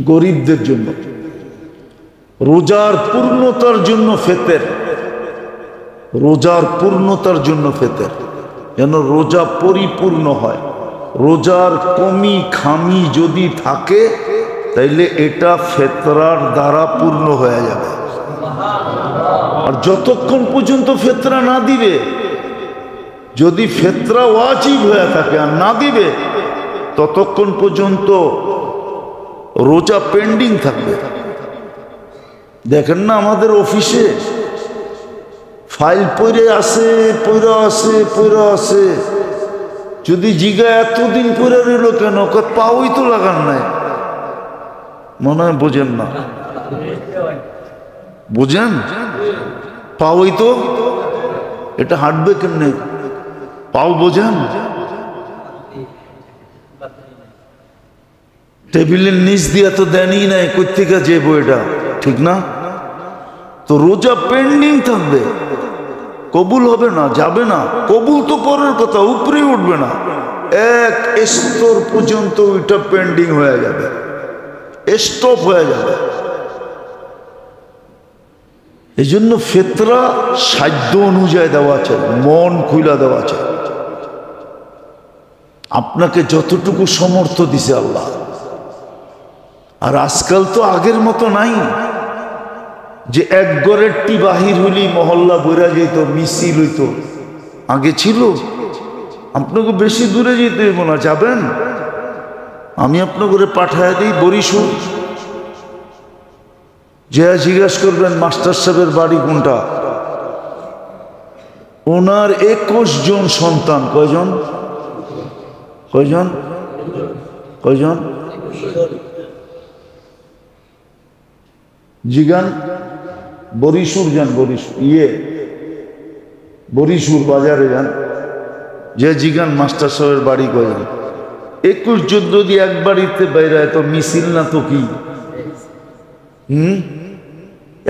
গরিবদের জন্য, রোজার পূর্ণতার জন্য ফেতের, রোজার পূর্ণতার জন্য ফেতের, যেন রোজা পরিপূর্ণ হয়। রোজার কমি খামি যদি থাকে তাইলে এটা ফেতরার দ্বারা পূর্ণ হয়ে যাবে। আর যতক্ষণ পর্যন্ত ফেতরা না দিবে, যদি ফেতরা ওয়াজিব হয়ে থাকে আর না দিবে, ততক্ষণ পর্যন্ত রোজা পেন্ডিং থাকবে। দেখেন না আমাদের অফিসে ফাইল পড়ে আছে, যদি জিগা এতদিন পরে রইল কেন, পাওই তো লাগান নাই, মনে হয় বোঝেন না, বোঝেন পাওই তো, এটা হাঁটবে কেমনে, পাও বোঝেন, টেবিলের নিচ দিয়ে তো দেনই নাই, কোথেকে যে বইটা, ঠিক না? তো রোজা পেন্ডিং থাকবে, কবুল হবে না, যাবে না। কবুল তো পরের কথা, উপরে উঠবে না, এক স্তর পর্যন্ত ওইটা পেন্ডিং হয়ে যাবে, স্টপ হয়ে যাবে। এই জন্য ফেতরা সাধ্য অনুযায়ী দেওয়া চাই, মন খুলা দেওয়া চাই। আপনাকে যতটুকু সমর্থ দিছে আল্লাহ। আর আজকাল তো আগের মতো নাই যে এক গড়ের টি বাহির হইলি মহল্লা বইরা যেত, মিছিল হইতো। আগে ছিল। আপনাকে বেশি দূরে যেতে হইব না, যাবেন, আমি আপনাকে পাঠায় দিই বরিশাল, যে জিজ্ঞাসা করবেন মাস্টার সাহেবের বাড়ি কোনটা, ওনার 21 জন সন্তান। কয়জন? কয়জন? কয়জন? জিগান বরিশাল যান, বরিশাল বাজারে যান, যে জিগান মাস্টার সাহেবের বাড়ি কয়জন। 21 জন যদি এক বাড়িতে বাইরে, তো মিছিল না তো কি?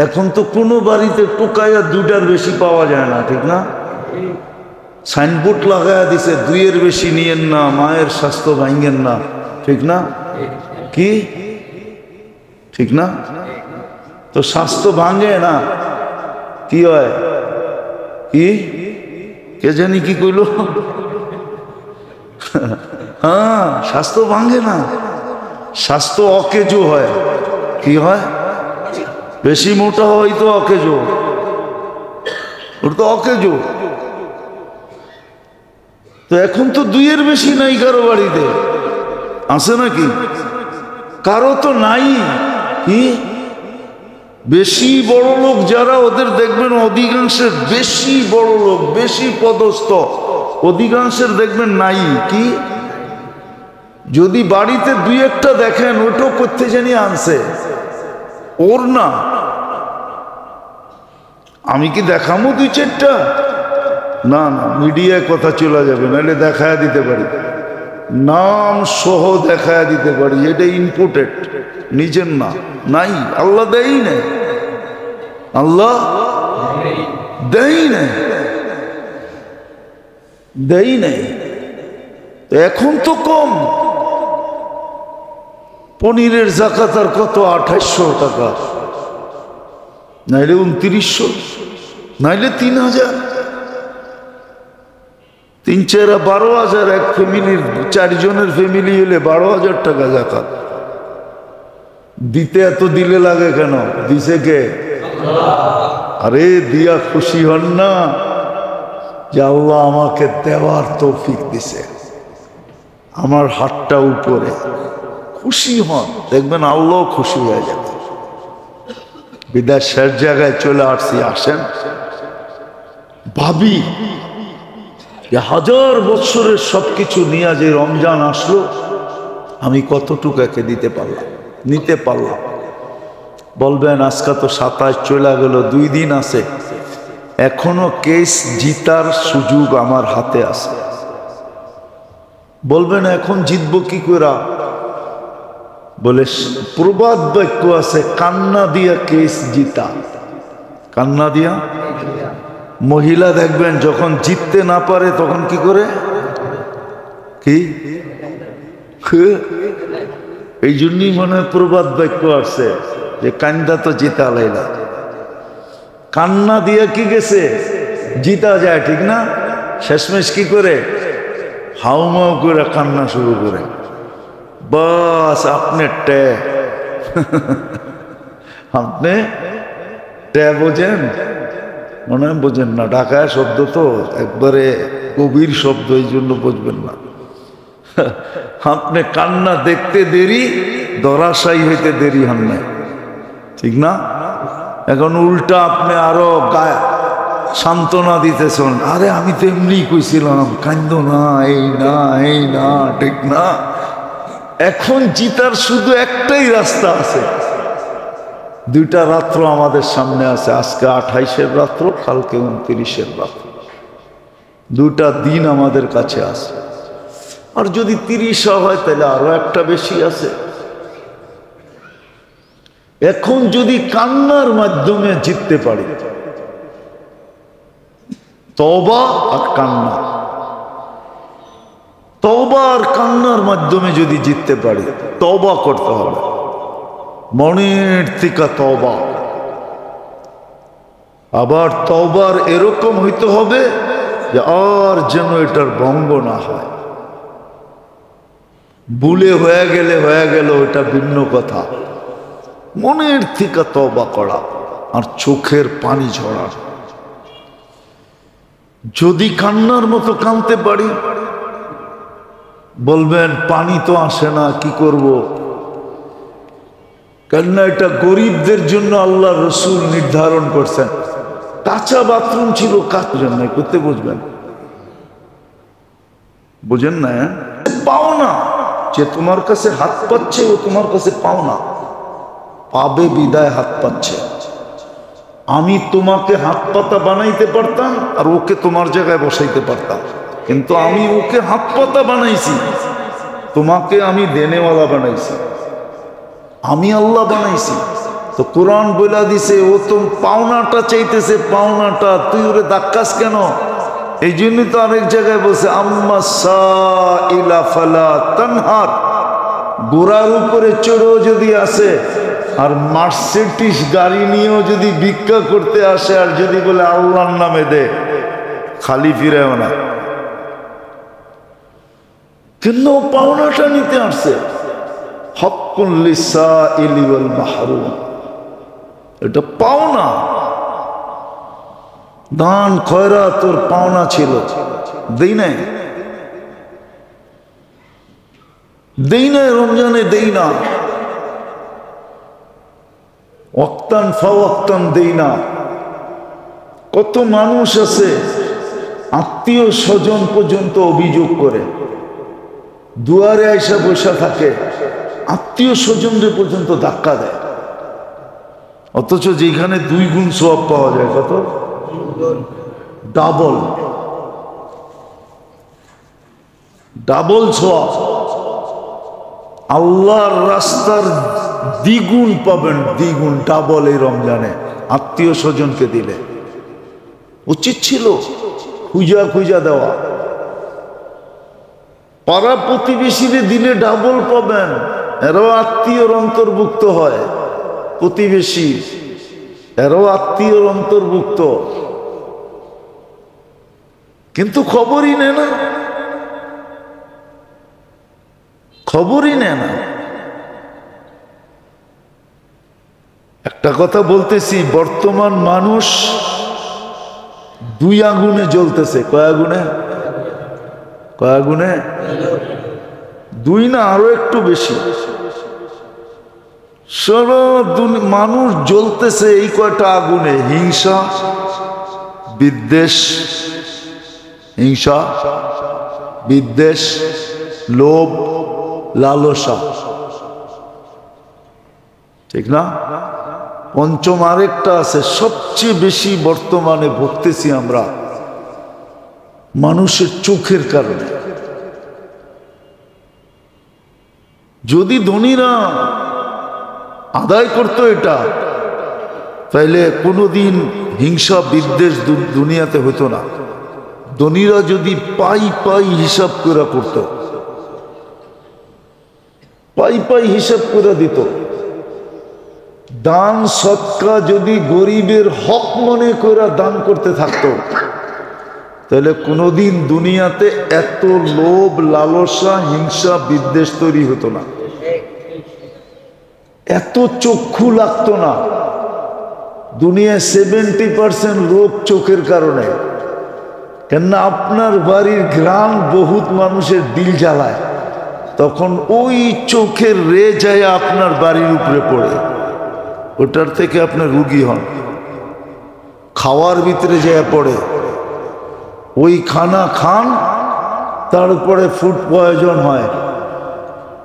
এখন তো কোনো বাড়িতে টোকাইয়া 2টার বেশি পাওয়া যায় না, ঠিক না? সাইনবোর্ড লাগাইয়া দিছে, 2-এর বেশি নিয়েন না, মায়ের স্বাস্থ্য ভাঙেন না, ঠিক না? কি ঠিক না? তো স্বাস্থ্য ভাঙে না, কি হয়? কি কে জানি কি কইল? হ্যাঁ, স্বাস্থ্য ভাঙে না, স্বাস্থ্য অকেজো হয়। কি হয়? বেশি মোটা হয় তো অকেজো, ওর তো অকেজো। তো এখন তো 2-এর বেশি নাই কারো বাড়িতে, আছে নাকি? কারো তো নাই। কি বেশি বড় লোক যারা, ওদের দেখবেন অধিকাংশের, বেশি বড় লোক, বেশি পদস্থ, অধিকাংশের দেখবেন নাই। কি যদি বাড়িতে 2-একটা দেখেন, ওটাও করতে জানি আনছে, ওর না। আমি কি দেখামো 2-4টা? না না, মিডিয়ায় কথা চলে যাবে, নাহলে দেখায় দিতে পারি, নাম সহ দেখায় দিতে পারি, এটা ইম্পোর্টেড, নিজের না। নাই, আল্লাহ দেই নাই, আল্লাহ দেই নাই, দেই নাই। এখন তো কম। পনিরের জাকাত আর কত? 2800 টাকা, নাইলে 2900, নাইলে 3000, 3-4 12,000। এক ফ্যামিলির 4 জনের ফ্যামিলি হলে 12,000 টাকা জাকাত দিতে। এত দিলে লাগে কেন? দিছে কে? আরে দিয়া খুশি হন না যে আল্লাহ আমাকে দেওয়ার তৌফিক দিছে, আমার হাতটা উপরে, খুশি হন, দেখবেন আল্লাহ খুশি হয়ে যাবে। বিদেশের জায়গায় চলে আসছি, আসেন ভাবি যে 1000 বছরের সবকিছু নিয়ে যে রমজান আসলো, আমি কতটুকু একে দিতে পারলাম, নিতে পারলাম। বলবেন আজকে তো 27 চলে গেল, 2 দিন আছে, এখনো কেস জিতার সুযোগ আমার হাতে আছে। বলবেন এখন জিতবো কি করে? বলে প্রবাদ বাক্য আছে, কান্না দিয়া কেস জিতা। কান্না দিয়া। মহিলা দেখবেন যখন জিততে না পারে তখন কি করে? কি এই জন্যই মনে হয় প্রবাদ বাক্য আসছে যে কান্দা তো জিতা লাইলা, কান্না দিয়ে কি গেছে জিতা যায়, ঠিক না? শেষমেশ কি করে হাউমাউ করে কান্না শুরু করে, বাস আপনি টে আপনি টে বোঝেন? মনে হয় বোঝেন না, ঢাকায় শব্দ তো একবারে গভীর শব্দ, এই জন্য বুঝবেন না। আপনি কান্না দেখতে দেরি, ধরাশায়ী হইতে দেরি হন না, ঠিক না? এখন উল্টা আপনি আরো গায়ে সান্ত্বনা দিতেছেন, আরে আমি তো এমনি কইছিলাম কান্দো না, এই না এই না, ঠিক না? এখন জিতার শুধু একটাই রাস্তা আছে, দুইটা রাত্র আমাদের সামনে আছে, আজকে 28-এর রাত্র, কালকে 29-এর রাত্র, দুটা দিন আমাদের কাছে আছে। আর যদি 30 হয় তাহলে আরো একটা বেশি আছে। এখন যদি কান্নার মাধ্যমে জিততে পারি, তওবা আর কান্না, তওবা আর কান্নার মাধ্যমে যদি জিততে পারি, তওবা করতে হবে, মনের থেকে তওবা। আবার তওবার এরকম হইতে হবে যে আর যেন এটার ভঙ্গ না হয়। ভুলে হয়ে গেল ওটা ভিন্ন কথা, মনের থেকে তওবা করা আর চোখের পানি ঝরা। যদি কান্নার মতো কাঁদতে পারি, বলবেন পানি তো আসে না, কি করব? কেননা এটা গরিবদের জন্য আল্লাহ রসুল নির্ধারণ করছেন। কাঁচা বাথরুম ছিল, কাজ নাই করতে, বুঝবেন? বুঝেন না? পাও না, যে তোমার কাছে হাত পাচ্ছে ও তোমার কাছে পাও না, পাবে বিদায় হাত পাচ্ছে। আমি তোমাকে হাত পাতা বানাইতে পারতাম আর ওকে তোমার জায়গায় বসাইতে পারতাম, কিন্তু আমি ওকে হাত পাতা বানাইছি, তোমাকে আমি দেনেওয়ালা বানাইছি, আমি আল্লাহ বানাইছি। তো কোরআন বলে দিছে, ও তো পাওনাটা চাইতেছে, পাওনাটা, তুই ওরে ধাক্কাস কেন? এই জন্যই তো আরেক জায়গায় বলছে আম্মা সাইলা ফালা তানহার, গোড়ার উপরে চড়েও যদি আসে আর মার্সিডিজ গাড়ি নিয়েও যদি ভিক্ষা করতে আসে আর যদি বলে আল্লাহর নামে দে, খালি ফিরেও না, কিন্তু পাওনাটা নিতে আসছে। হক্কুল লিসাইলি ওয়াল মাহরুম, এটা পাওনা। দান খয়রাত তোর পাওনা ছিল, দেই নাই, দেই নাই, রমজানে দেই না, ওয়াক্তান ফাওয়াক্তান দেই না। কত মানুষ আছে আত্মীয় স্বজন পর্যন্ত অভিযোগ করে, দুয়ারে আইসা বসা থাকে, আত্মীয় স্বজনদের পর্যন্ত ধাক্কা দেয়, অথচ যেখানে 2 গুণ সওয়াব পাওয়া যায়, কত ডাবল ডাবল সওয়াব, আল্লাহর রাস্তার দ্বিগুণ পাবেন, দ্বিগুণ ডাবল এই রমজানে আত্মীয় স্বজনকে দিলে। উচিত ছিল খুঁজা খুঁজা দেওয়া, পাড়া প্রতিবেশীদের দিলে ডাবল পাবেন, এরাও আত্মীয়র অন্তর্ভুক্ত হয়, প্রতিবেশী এরাও আত্মীয়র অন্তর্ভুক্ত, কিন্তু খবরই নেয় না, খবরই নেয় না। একটা কথা বলতেছি, বর্তমান মানুষ 2 আগুনে জ্বলতেছে। কয় আগুনে? কয় আগুনে? 2 না, আরো একটু বেশি। সারা মানুষ জ্বলতেছে এই কয়টা আগুনে, হিংসা, বিদ্বেষ, হিংসা, বিদ্বেষ, লোভ, লালসা, ঠিক না? পঞ্চম আরেকটা আছে, সবচেয়ে বেশি বর্তমানে ভুগতেছি আমরা, মানুষের চোখের কারণে। যদি ধনীরা আদায় করতো এটা, তাইলে কোনোদিন হিংসা বিদ্বেষ দুনিয়াতে হতো না। ধনীরা যদি পাই পাই হিসাব করে করত, পাই পাই হিসাব করে দিত। দান সৎকা যদি গরিবের হক মনে করে দান করতে থাকতো, তাহলে কোনোদিন দুনিয়াতে এত লোভ, লালসা, হিংসা, বিদ্বেষ তৈরি হতো না, এত চক্ষু লাগতো না। দুনিয়ায় 70% রোগ চোখের কারণে। কেননা আপনার বাড়ির ঘ্রাণ বহুত মানুষের দিল জ্বালায়, তখন ওই চোখের রে যায় আপনার বাড়ির উপরে পড়ে, ওটার থেকে আপনার রুগী হন। খাওয়ার ভিতরে যায় পড়ে, ওই খানা খান, তারপরে ফুড পয়জন হয়,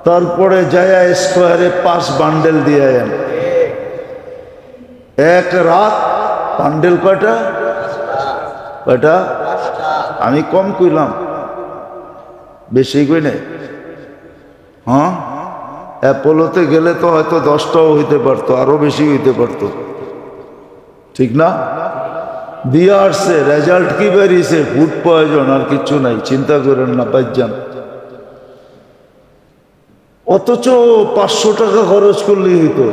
তারপরে যায় স্কোয়ারে 5 বান্ডেল দিয়ে আন। এক রাত বান্ডেল কয়টা? কয়টা? আমি কম কইলাম, বেশি কই নাই। হ্যাঁ, অ্যাপোলোতে গেলে তো হয়তো 10টাও হইতে পারতো, আরো বেশি হইতে পারতো, ঠিক না? দিয়ে আসছে, রেজাল্ট কি বেরিয়েছে? ফুড পয়জন, আর কিচ্ছু নাই, চিন্তা করেন না, বাজ্যান। অথচ 500 টাকা খরচ করলেই হইতো,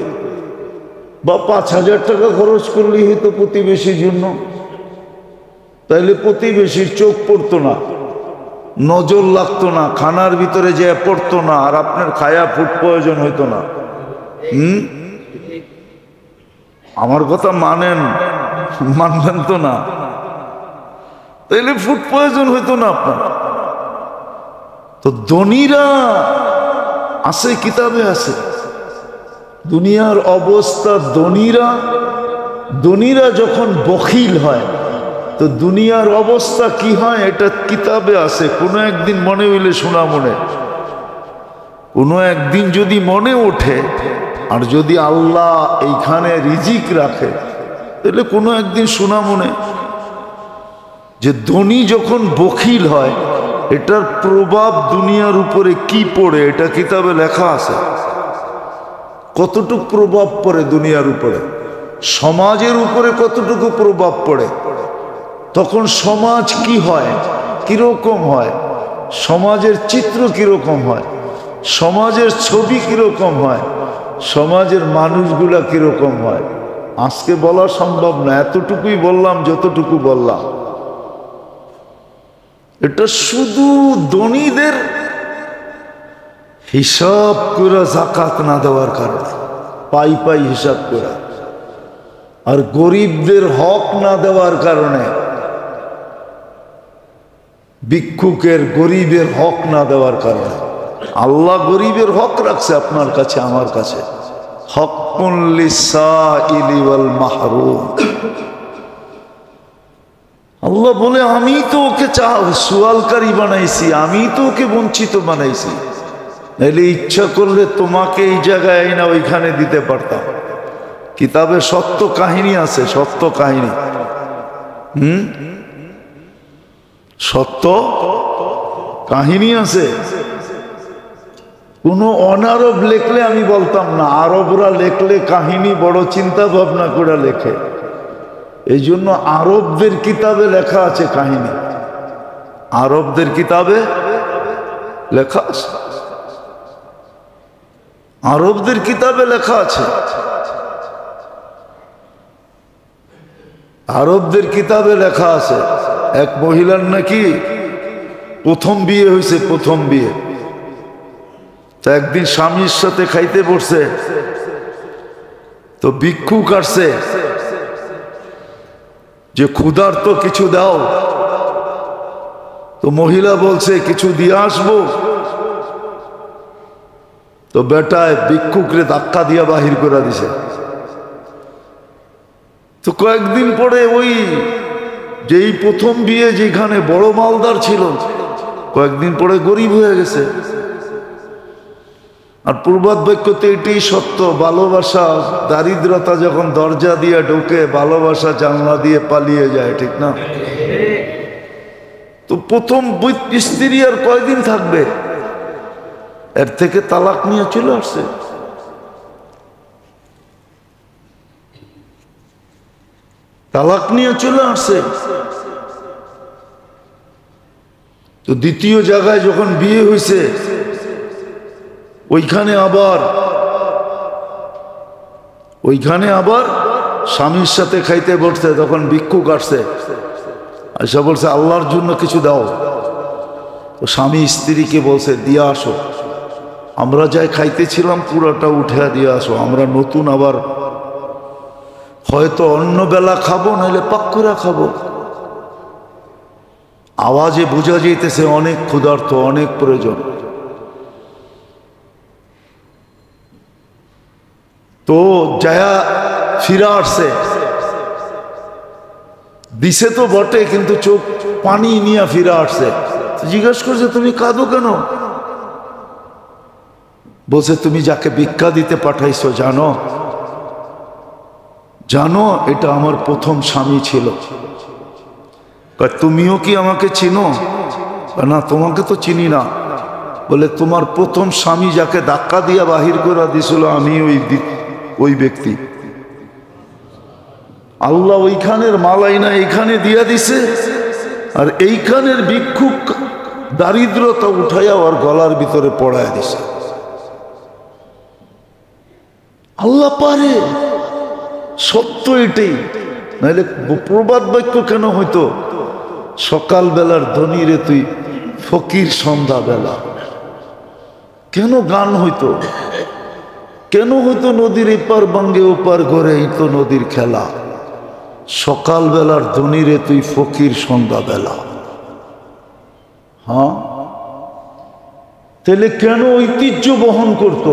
বা 5000 টাকা খরচ করলেই হইতো প্রতিবেশীর জন্য। তাইলে প্রতিবেশীর চোখ পড়তো না, নজর লাগতো না, খানার ভিতরে যে পড়তো না, আর আপনার খায়া ফুড পয়জন হইতো না। আমার কথা মানেন, মানবেন তো না? তাইলে ফুড পয়জন হইতো না আপনার। তো ধনীরা আছে, কিতাবে আছে দুনিয়ার অবস্থা। ধনীরা যখন বখিল হয়, তো দুনিয়ার অবস্থা কি হয় এটা কিতাবে আছে। কোনো একদিন মনে হইলে শোনা মনে, কোনো একদিন যদি মনে ওঠে, আর যদি আল্লাহ এইখানে রিজিক রাখে, তাহলে কোনো একদিন শোনা মনে যে ধনী যখন বখিল হয়, এটার প্রভাব দুনিয়ার উপরে কি পড়ে, এটা কিতাবে লেখা আছে। কতটুকু প্রভাব পড়ে দুনিয়ার উপরে, সমাজের উপরে কতটুকু প্রভাব পড়ে, তখন সমাজ কি হয়, কিরকম হয়, সমাজের চিত্র কিরকম হয়, সমাজের ছবি কিরকম হয়, সমাজের মানুষগুলা কিরকম হয়, আজকে বলা সম্ভব না। এতটুকুই বললাম যতটুকু বললাম। এটা শুধু ধনীদের হিসাব করে জাকাত না দেওয়ার কারণে, পাই পাই হিসাব করে, আর গরিবদের হক না দেওয়ার কারণে, ভিক্ষুকের গরিবের হক না দেওয়ার কারণে। আল্লাহ গরিবের হক রাখছে আপনার কাছে, আমার কাছে। হক্কুন লিসাইলি ওয়াল মাহরুম। আল্লাহ বলে, আমি তো ওকে সুয়ালকারী বানাইছি, আমি তো ওকে বঞ্চিত বানাইছি। নাইলে ইচ্ছা করলে তোমাকে এই জায়গায় না ওইখানে দিতে পারতাম। কিতাবে সত্য কাহিনী আছে, সত্য কাহিনী। সত্য কাহিনী আছে। কোনো অনারব লেখলে আমি বলতাম না, আরবরা লেখলে কাহিনী বড় চিন্তা ভাবনা করে লেখে। এই জন্য আরবদের কিতাবে লেখা আছে কাহিনী, আরবদের কিতাবে লেখা আছে, আরবদের কিতাবে লেখা আছে। আরবদের কিতাবে লেখা আছে এক মহিলার নাকি প্রথম বিয়ে হয়েছে, প্রথম বিয়ে। তা একদিন স্বামীর সাথে খাইতে বসছে, তো ভিক্ষুক আসছে যে ক্ষুধার্ত কিছু দাও। তো মহিলা বলছে কিছু দিয়ে আসবো। তো বেটায় ভিক্ষুকরে ধাক্কা দিয়া বাহির করে দিছে। তো কয়েকদিন পরে ওই যেই প্রথম বিয়ে যেখানে বড় মালদার ছিল, কয়েকদিন পরে গরিব হয়ে গেছে। আর প্রবাদ বাক্যতে এটাই সত্য, ভালোবাসা দারিদ্রতা যখন দরজা দিয়ে ঢোকে, ভালোবাসা জানলা দিয়ে পালিয়ে যায়, ঠিক না? তো প্রথম স্ত্রী আর কয়দিন থাকবে, এর থেকে তালাক নিয়ে চলে আসছে। তালাক নিয়ে চলে আসছে। তো দ্বিতীয় জায়গায় যখন বিয়ে হয়েছে, ওইখানে আবার স্বামীর সাথে খাইতে বসছে, তখন ভিক্ষুক আসছে, আয়সা বলছে আল্লাহর জন্য কিছু দাও। তো স্বামী স্ত্রীকে বলছে দিয়া আসো, আমরা যাই খাইতেছিলাম পুরাটা উঠে দিয়ে আসো, আমরা নতুন আবার হয়তো অন্য বেলা খাবো, নাহলে পাক্কুরা খাবো। আওয়াজে বোঝা যাইতেছে অনেক ক্ষুধার্ত, অনেক প্রয়োজন। তো যায়া ফিরা আসছে, দিছে তো বটে, কিন্তু চোখ পানি নিয়ে ফিরা আসছে। জিজ্ঞেস করছে তুমি কাঁদো কেন? বলছে তুমি যাকে ভিক্ষা দিতে পাঠাইছো জানো? জানো এটা আমার প্রথম স্বামী ছিল। তুমিও কি আমাকে চিনো? না তোমাকে তো চিনি না। বলে তোমার প্রথম স্বামী যাকে ধাক্কা দিয়া বাহির করে দিছিল আমি ওই ব্যক্তি। আল্লাহ ওইখানের মালাই না এইখানে দিয়া দিছে, আর এইখানের ভিক্ষুক দারিদ্রতা উঠাইয়া ওর গলার ভিতরে পড়ায় দিছে। আল্লাহ পারে, সত্য এটাই। নাহলে প্রবাদ বাক্য কেন হইতো? সকাল বেলার ধনী রে তুই ফকির সন্ধ্যা বেলা। কেন গান হইতো? কেন হইতো নদীর এপার বাঙ্গে ওপার ঘরে এই তো নদীর খেলা। সকাল বেলার ধনী রে তুই ফকির সন্ধ্যা বেলা। হ্যাঁ, তাহলে কেন ঐতিহ্য বহন করত?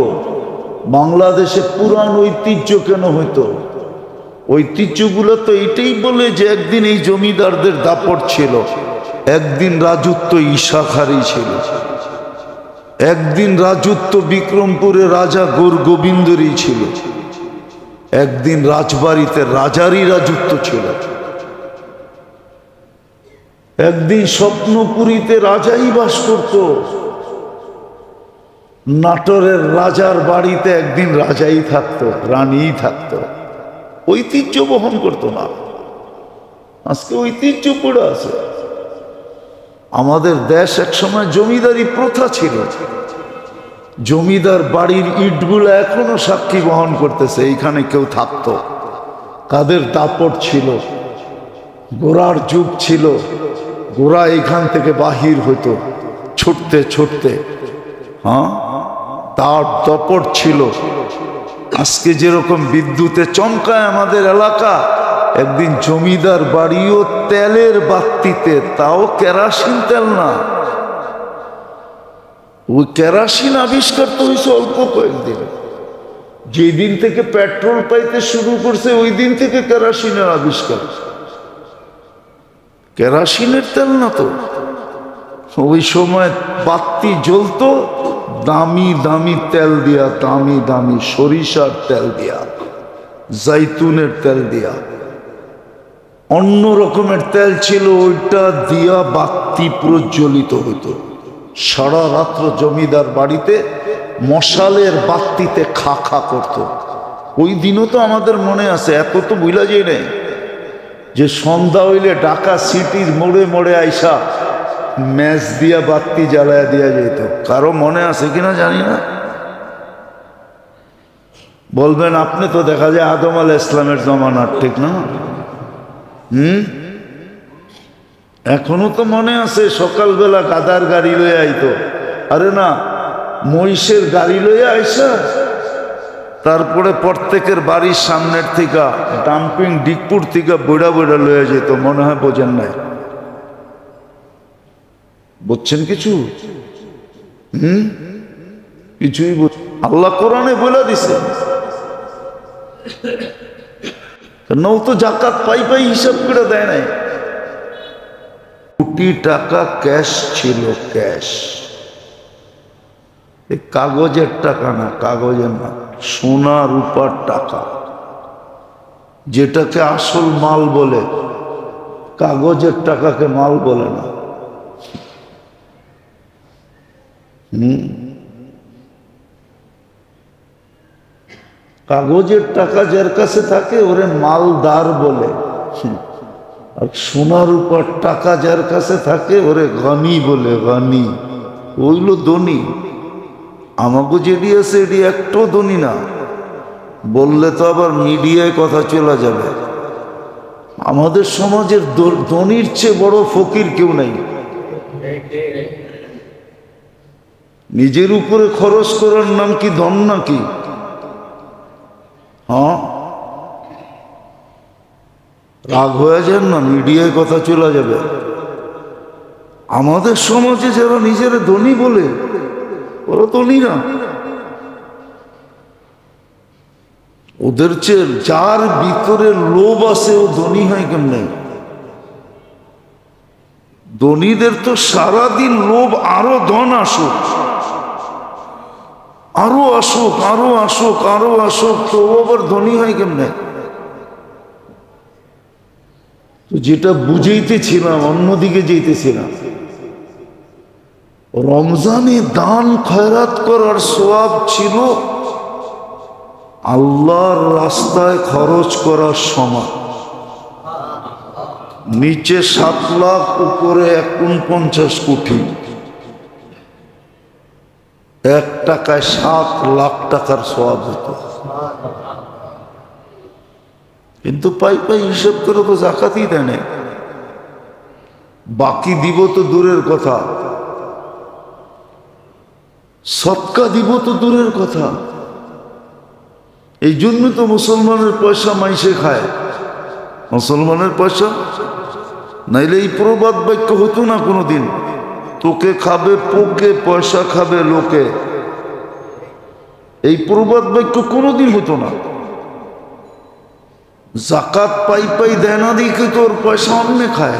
বাংলাদেশে পুরান ঐতিহ্য কেন হইতো? ঐতিহ্যগুলো তো এটাই বলে যে একদিন এই জমিদারদের দাপট ছিল, একদিন রাজত্ব ঈশাখারী ছিল, একদিন রাজত্ব বিক্রমপুরে রাজা গোবিন্দরই ছিল, একদিন রাজবাড়িতে রাজারই রাজত্ব ছিল, একদিন স্বপ্নপুরীতে রাজাই বাস করত, নাটোরের রাজার বাড়িতে একদিন রাজাই থাকতো, রানীই থাকতো। ঐতিহ্য বহন করতো না। আজকে ঐতিহ্য পড়ে আছে। আমাদের দেশ একসময় জমিদারি প্রথা ছিল। জমিদার বাড়ির ইটগুলো এখনো সাক্ষী বহন করতেছে, এইখানে কেউ থাকতো, কাদের দাপট ছিল, ঘোড়ার যুগ ছিল, ঘোড়া এইখান থেকে বাহির হইতো ছুটতে ছুটতে। হ্যাঁ, তার দাপট ছিল। আজকে যেরকম বিদ্যুতে চমকায় আমাদের এলাকা, একদিন জমিদার বাড়িও তেলের বাতিতে, তাও কেরাসিন তেল না। ওই কেরাসিন আবিষ্কার তো হয়েছে অল্প কয়েকদিন। যেদিন থেকে পেট্রোল পাইতে শুরু করছে ওই দিন থেকে কেরাসিনের আবিষ্কার। কেরাসিনের তেল না তো। ওই সময় বাতি জ্বলতো দামি দামি তেল দিয়া, দামি দামি সরিষার তেল দিয়া, জাইতুনের তেল দিয়া, অন্য রকমের তেল ছিল, ওইটা দিয়া বাতি প্রজ্বলিত হইতো। সারা রাত্র জমিদার বাড়িতে মশালের বাতিতে খা খা করত। ওই দিনও তো আমাদের মনে আছে, এত তো ভুলা যায় নাই, যে সন্ধ্যা হইলে ঢাকা সিটির মোড়ে মোড়ে আইসা ম্যাচ দিয়া বাতি জ্বালায়া দিয়া যেত। কারো মনে আছে কিনা জানি না, বলবেন। আপনি তো দেখা যায় আদম আলাইহিস ইসলামের জমানার, ঠিক না? এখনো তো মনে আছে, সকালবেলা গাদার গাড়ি লইয়া আইতো। আরে না, মহিষের গাড়ি লইয়া আইসা তারপরে প্রত্যেকের বাড়ির সামনের থেকে ডাম্পিং ডিগপুর থেকে বইড়া বইড়া লইয়া যেত। মনে হয় বোঝেন নাই? বুঝছেন কিছু? কিছুই আল্লাহ কোরআনে বলে দিছে। নৌ তো জাকাত পাই পাই হিসাব করে দেয় নাই। কোটি টাকা ক্যাশ ছিল, ক্যাশ। এই কাগজের টাকা না, কাগজের না, সোনা রূপার টাকা, যেটাকে আসল মাল বলে। কাগজের টাকাকে মাল বলে না। কাগজের টাকা যার কাছে থাকে ওরে মালদার বলে, আর সোনার উপর টাকা যার কাছে থাকে ওরে গনি বলে, গনি। ওইগুলো ধনী। আমাকে যেটি আছে এটি একটু ধনী না, বললে তো আবার মিডিয়ায় কথা চলে যাবে। আমাদের সমাজের ধনীর চেয়ে বড় ফকির কেউ নাই। নিজের উপরে খরচ করার নাম কি ধন নাকি? হ্যাঁ, রাগ হয়ে যান না, মিডিয়ায় কথা চলে যাবে। আমাদের সমাজে যারা নিজেরা ধনী বলে ওরা ধনী না। ওদের চেয়ে যার ভিতরে লোভ আছে ও ধনী হয় কেমনে? ধনীদের তো সারাদিন লোভ, আরো ধন আসুক, আরো আসুক, আরো আসুক, আরো আসুক, তো আবার ধনী হয় কেমনে? তো যেটা বুঝাইতেছিলাম, অন্যদিকে যেতেছিলাম, রমজানে দান খয়রাত করার সওয়াব ছিল আল্লাহর রাস্তায় খরচ করার সমান। নিচে 7 লাখ, উপরে 49 কোটি, 1 টাকায় 7 লাখ টাকার সওয়াব হতো। কিন্তু পাই হিসাব করে তো জাকাতই দেয় না। বাকি দিব তো দূরের কথা, সদকা দিব তো দূরের কথা। এই জন্য তো মুসলমানের পয়সা মাইসে খায়। মুসলমানের পয়সা নাইলে এই প্রবাদ বাক্য হতো না কোনোদিন। তোকে খাবে পোকে, পয়সা খাবে লোকে, এই প্রবাদ বাক্য কোনোদিন হতো না। জাকাত পাই দেয় না দিকে তোর পয়সা অন্য খায়।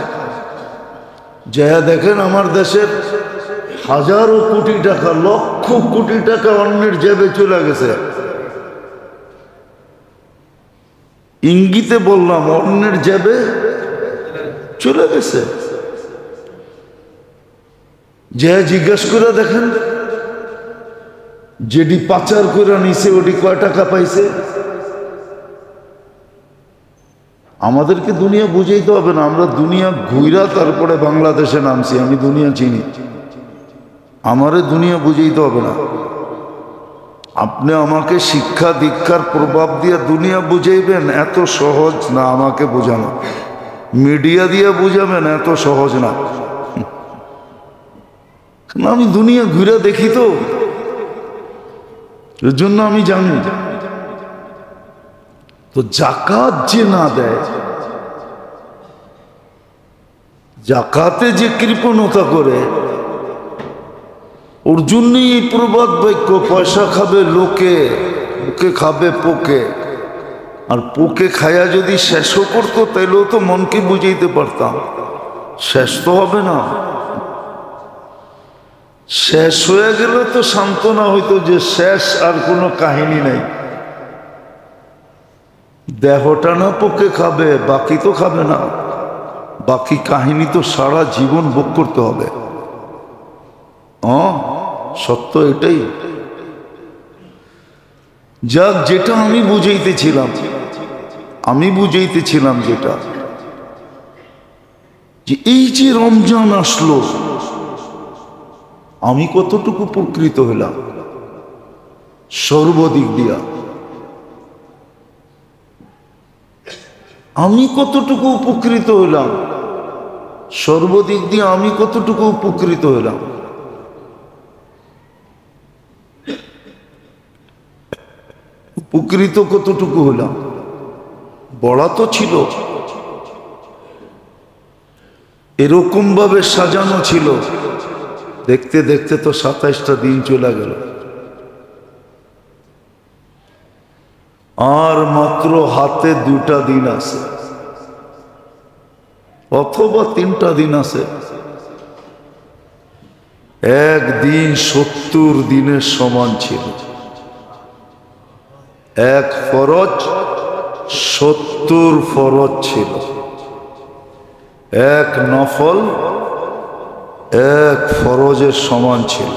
যা দেখেন আমার দেশের হাজারো কোটি টাকা, লক্ষ কোটি টাকা অন্যের জেবে চলে গেছে। ইঙ্গিতে বললাম, অন্যের জেবে চলে গেছে। যে জিজ্ঞেস করে দেখেন, যেটি পাচার করে নিছে ওটি কয় টাকা পাইছে। আমাদেরকে দুনিয়া বুঝাইতে হবে না, আমরা দুনিয়া ঘুইরা তারপরে বাংলাদেশে নামছি। আমি দুনিয়া চিনি, আমারে দুনিয়া বুঝাইতে হবে না। আপনি আমাকে শিক্ষা দীক্ষার প্রভাব দিয়ে দুনিয়া বুঝাইবেন, এত সহজ না আমাকে বোঝানো। মিডিয়া দিয়ে বুঝাবেন, এত সহজ না। আমি দুনিয়া ঘুরে দেখি তো, এর জন্য আমি জানি। তো জাকাত যে না দেয়, জাকাতে যে কৃপণতা করে, ওর জন্যই এই প্রবাদ বাক্য, পয়সা খাবে লোকে, পোকে খাবে পোকে। আর পোকে খায়া যদি শেষও করতো তাইলেও তো মনকে বুঝাইতে পারতাম, শেষ তো হবে না। শেষ হয়ে গেলে তো সান্ত্বনা হইতো যে শেষ, আর কোনো কাহিনী নাই। দেহটা না পোকে খাবে, বাকি তো খাবে না। বাকি কাহিনী তো সারা জীবন ভোগ করতে হবে। সত্য এটাই। যাক, যেটা আমি বুঝাইতেছিলাম যেটা, যে এই যে রমজান আসলো, আমি কতটুকু উপকৃত হলাম সর্বদিক দিয়া। আমি কতটুকু উপকৃত হলাম সর্বদিক দিয়ে, আমি কতটুকু উপকৃত হলাম। উপকৃত কতটুকু হলাম, বলা তো ছিল, এরকম ভাবে সাজানো ছিল। দেখতে দেখতে তো 27টা দিন চলে গেল, আর মাত্র হাতে 2টা দিন আছে, অথবা 3টা দিন আছে। একদিন 70 দিনের সমান ছিল। এক ফরজ 70 ফরজ ছিল। এক নফল 1 ফরজের সমান ছিল।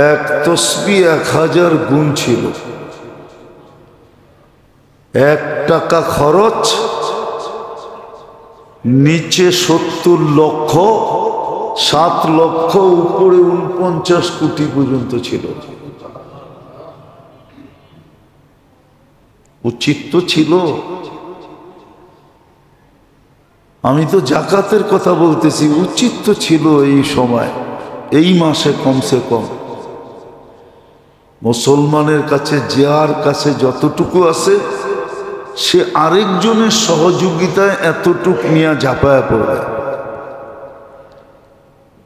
এক তসবিহ 1000 গুণ ছিল। 1 টাকা খরচ নিচে 70 লক্ষ 7 লক্ষ উপরে 49 কোটি পর্যন্ত ছিল। উচিত তো ছিল। আমি তো জাকাতের কথা বলতেছি, উচিত তো ছিল এই সময়, এই মাসে কমসে কম মুসলমানের কাছে, যার কাছে যতটুকু আছে, সে আরেকজনের সহযোগিতায় এতটুকু নিয়ে ঝাঁপায়া পড়বে।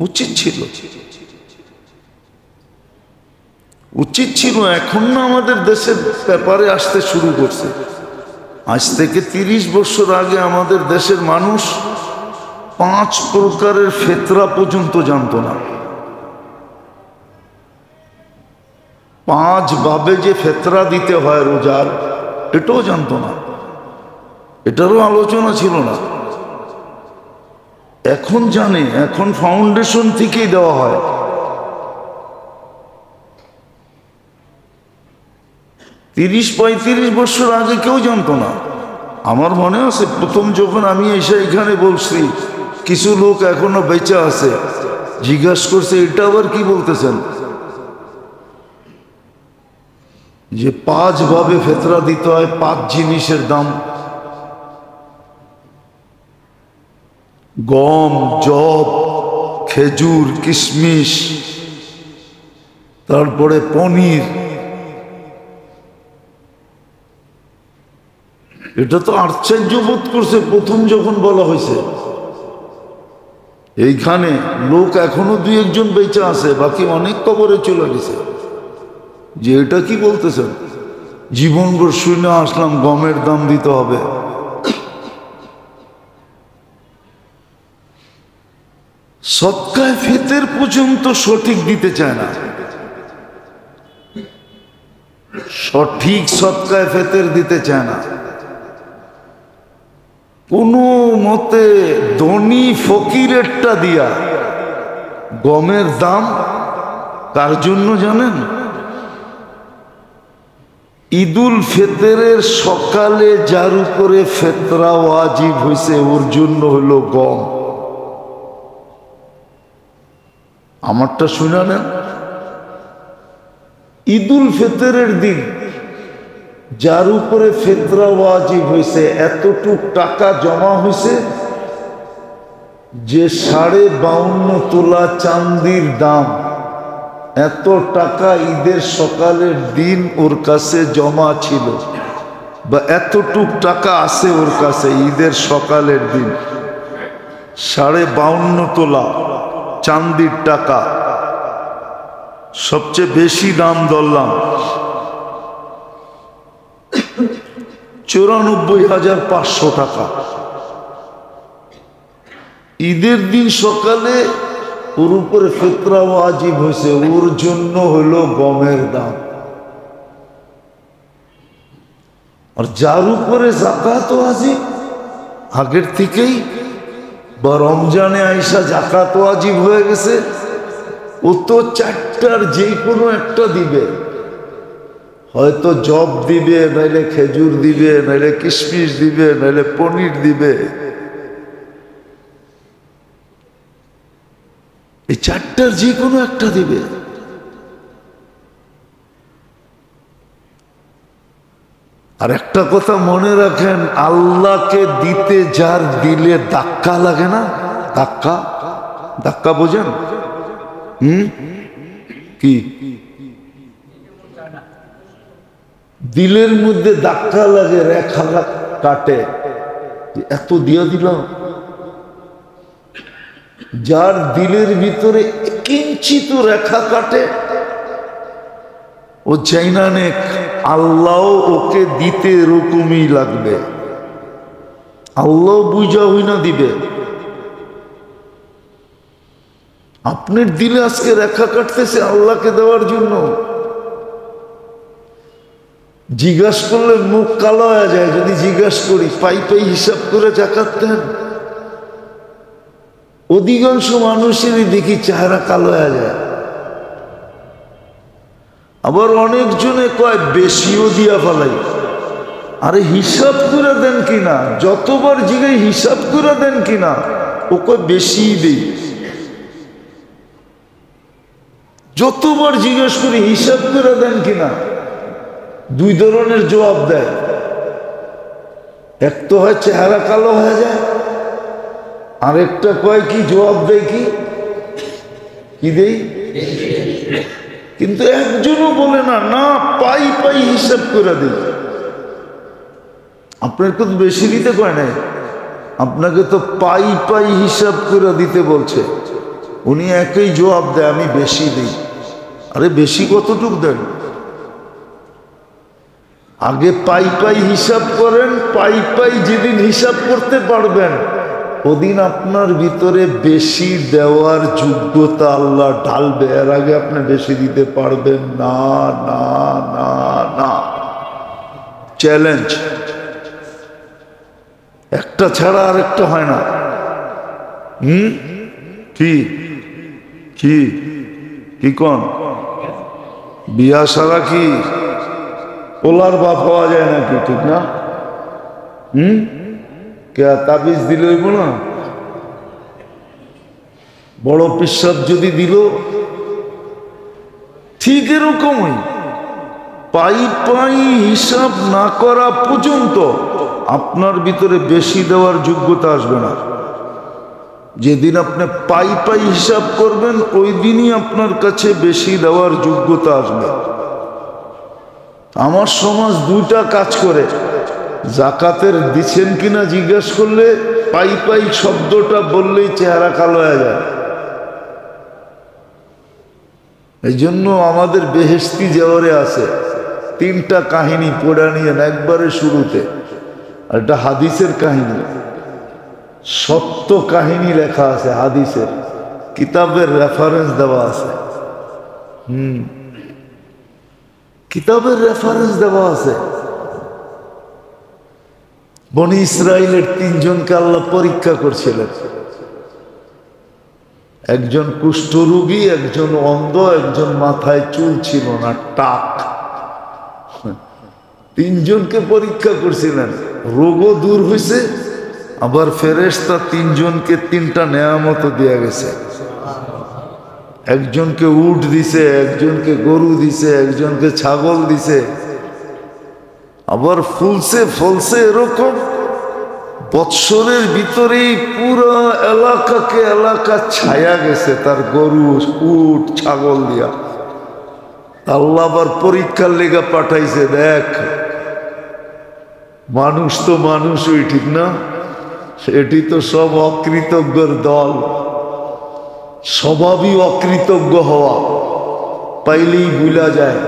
উচিত ছিল, উচিত ছিল। এখন না আমাদের দেশের ব্যাপারে আসতে শুরু করছে। আজ থেকে 30 বছর আগে আমাদের দেশের মানুষ 5 প্রকারের ফেতরা পর্যন্ত জানতো না। 5 ভাবে যে ফেতরা দিতে হয় রোজার, এটাও জানতো না, এটারও আলোচনা ছিল না। এখন জানে, এখন ফাউন্ডেশন থেকেই দেওয়া হয়। তিরিশ 35 বছর আগে কেউ জানতো না। আমার মনে আছে প্রথম যখন আমি এসে এখানে বলছি, কিছু লোক এখনো বেঁচে আছে, জিজ্ঞাসা করছে এটা আবার কি বলতেছেন, যে 5 ভাবে ফেতরা দিতে হয়, 5 জিনিসের দাম, গম, জব, খেজুর, কিশমিশ, তারপরে পনির। এটা তো আশ্চর্য বোধ করছে প্রথম যখন বলা হয়েছে। এইখানে লোক এখনো 2-1 জন বেঁচে আছে, বাকি অনেক কবরে চলে গেছে, যে এটা কি বলতেছেন। জীবনভর শুনে আসলাম গমের দাম দিতে হবে। সদকায়ে ফিতর পর্যন্ত সঠিক দিতে চায় না। সঠিক সদকায়ে ফিতর দিতে চায় না। কোনো মতে ধনী ফকিরেরটা দিয়া। গমের দাম কার জন্য জানেন? ঈদুল ফিতরের সকালে যার উপরে ফিতরা ওয়াজিব হয়েছে, ওর জন্য হলো গম। আমারটা শুনে নেন। ঈদুল ফিতরের দিন যার উপরে ফিতরা ওয়াজিব হয়েছে, এতটুক টাকা জমা হয়েছে যে 52.5 তোলা চাঁদির দাম, এত টাকা ঈদের সকালের দিন ওর কাছে জমা ছিল, বা এতটুক টাকা আছে ওর কাছে ঈদের সকালের দিন। 52.5 তোলা চাঁদির টাকা, সবচেয়ে বেশি দাম ধরলাম 94,500 টাকা। ঈদের দিন সকালে ওর উপরে ফিতরা ওয়াজিব হয়েছে, ওর জন্য হলো গমের দাম। আর যার উপরে যাকাত ওয়াজিব আগের থেকেই, বা রমজানে আইসা যাকাত ওয়াজিব হয়ে গেছে, ও তো 4টার যে কোনো একটা দিবে। হয়তো জব দিবে, নাইলে খেজুর দিবে, নাইলে কিশমিশ দিবে, নাইলে পনির দিবে। এই 4টার যে কোনো একটা দিবে। আর একটা কথা মনে রাখেন, আল্লাহকে দিতে যার দিলে ধাক্কা লাগে না, ধাক্কা, ধাক্কা বোঝেন? কি দিলের মধ্যে ধাক্কা লাগে, রেখা কাটে, এত দিয়ে দিলাম। যার দিলের ভিতরে কিঞ্চিত রেখা কাটে, ও চাইনা নে আল্লাহ ওকে দিতে এরকমই লাগবে। আল্লাহ বুঝা হই না দিবে। আপনার দিলে আজকে রেখা কাটতেছে আল্লাহকে দেওয়ার জন্য, জিজ্ঞাসা করলে মুখ কালো হয়ে যায়। যদি জিজ্ঞাসা করি পাই পাই হিসাব করে যাকাত দেন, অধিকাংশ মানুষেরই দেখি চেহারা কালো হয়ে যায়। আবার অনেকজনে কয় বেশিও দিয়া ফেলাই। আরে হিসাব করে দেন কিনা, যতবার জিগাই হিসাব করে দেন কিনা, ও কয় বেশি দেই। যতবার জিজ্ঞেস করি হিসাব করে দেন কিনা, দুই ধরনের জবাব দেয়। এক তো হয় চেহারা কালো হয়ে যায়, আরেকটা কয় কি জবাব দেয় কি দেই, কিন্তু একজনও বলে না না পাই পাই হিসাব করে দিই। আপনার তো বেশি দিতে কয় নাই, আপনাকে তো পাই পাই হিসাব করে দিতে বলছে। উনি একই জবাব দেয় আমি বেশি দিই। আরে বেশি কতটুক দেন? আগে পাই পাই হিসাব করেন, পাই পাই যেদিন হিসাব করতে পারবেন ওদিন আপনার ভিতরে বেশি দেওয়ার যোগ্যতা আল্লাহ ঢালবে। এর আগে আপনি বেশি দিতে পারবেন না না না না। চ্যালেঞ্জ, একটা ছাড়া আর একটা হয় না। কি কি কি কোন বিয়া সারা কি পোলার বাপ পাওয়া যায় নাকি? ঠিক না? কে তাবিজ দিল হইব না? বড় পিসাব যদি দিল ঠিক এরকমই পাই পাই হিসাব না করা পর্যন্ত আপনার ভিতরে বেশি দেওয়ার যোগ্যতা আসবে না। যেদিন আপনি পাই পাই হিসাব করবেন ওই দিনই আপনার কাছে বেশি দেওয়ার যোগ্যতা আসবে। আমার সমাজ দুইটা কাজ করে, জাকাতের দিচ্ছেন কিনা জিজ্ঞাসা করলে পাই পাই শব্দটা বললেই চেহারা কালো হয়ে যায়। এই জন্য আমাদের বেহেশতি জেওয়ারে আছে তিনটা কাহিনী পড়া নিয়ে একবারে শুরুতে। আর এটা হাদিসের কাহিনী, সত্য কাহিনী লেখা আছে হাদিসের, কিতাবের রেফারেন্স দেওয়া আছে। কিতাবের রেফারেন্স দেওয়া আছে। বনি ইসরাইলের তিনজনকে আল্লাহ পরীক্ষা করছিলেন। একজন কুষ্ঠরোগী, একজন অন্ধ, একজন মাথায় চুল ছিল না, টাক। তিনজনকে পরীক্ষা করছিলেন, রোগও দূর হয়েছে, আবার ফেরেশতা তিনজনকে তিনটা নেয়ামত দেয়া গেছে। একজনকে উট দিছে, একজনকে গরু দিছে, একজনকে ছাগল দিছে। আবার ফুলছে ফলছে এরকম বৎসরের ভিতরেই পুরো এলাকাকে এলাকা ছায়া গেছে তার গরু উট ছাগল দিয়া। আল্লাহ আবার পরীক্ষার লেগা পাঠাইছে, দেখ মানুষ তো মানুষই, ঠিক না? এটি তো সব অকৃতজ্ঞর দল। স্বভাবই অকৃতজ্ঞ হওয়া, পাইলেই ভুলা যায়।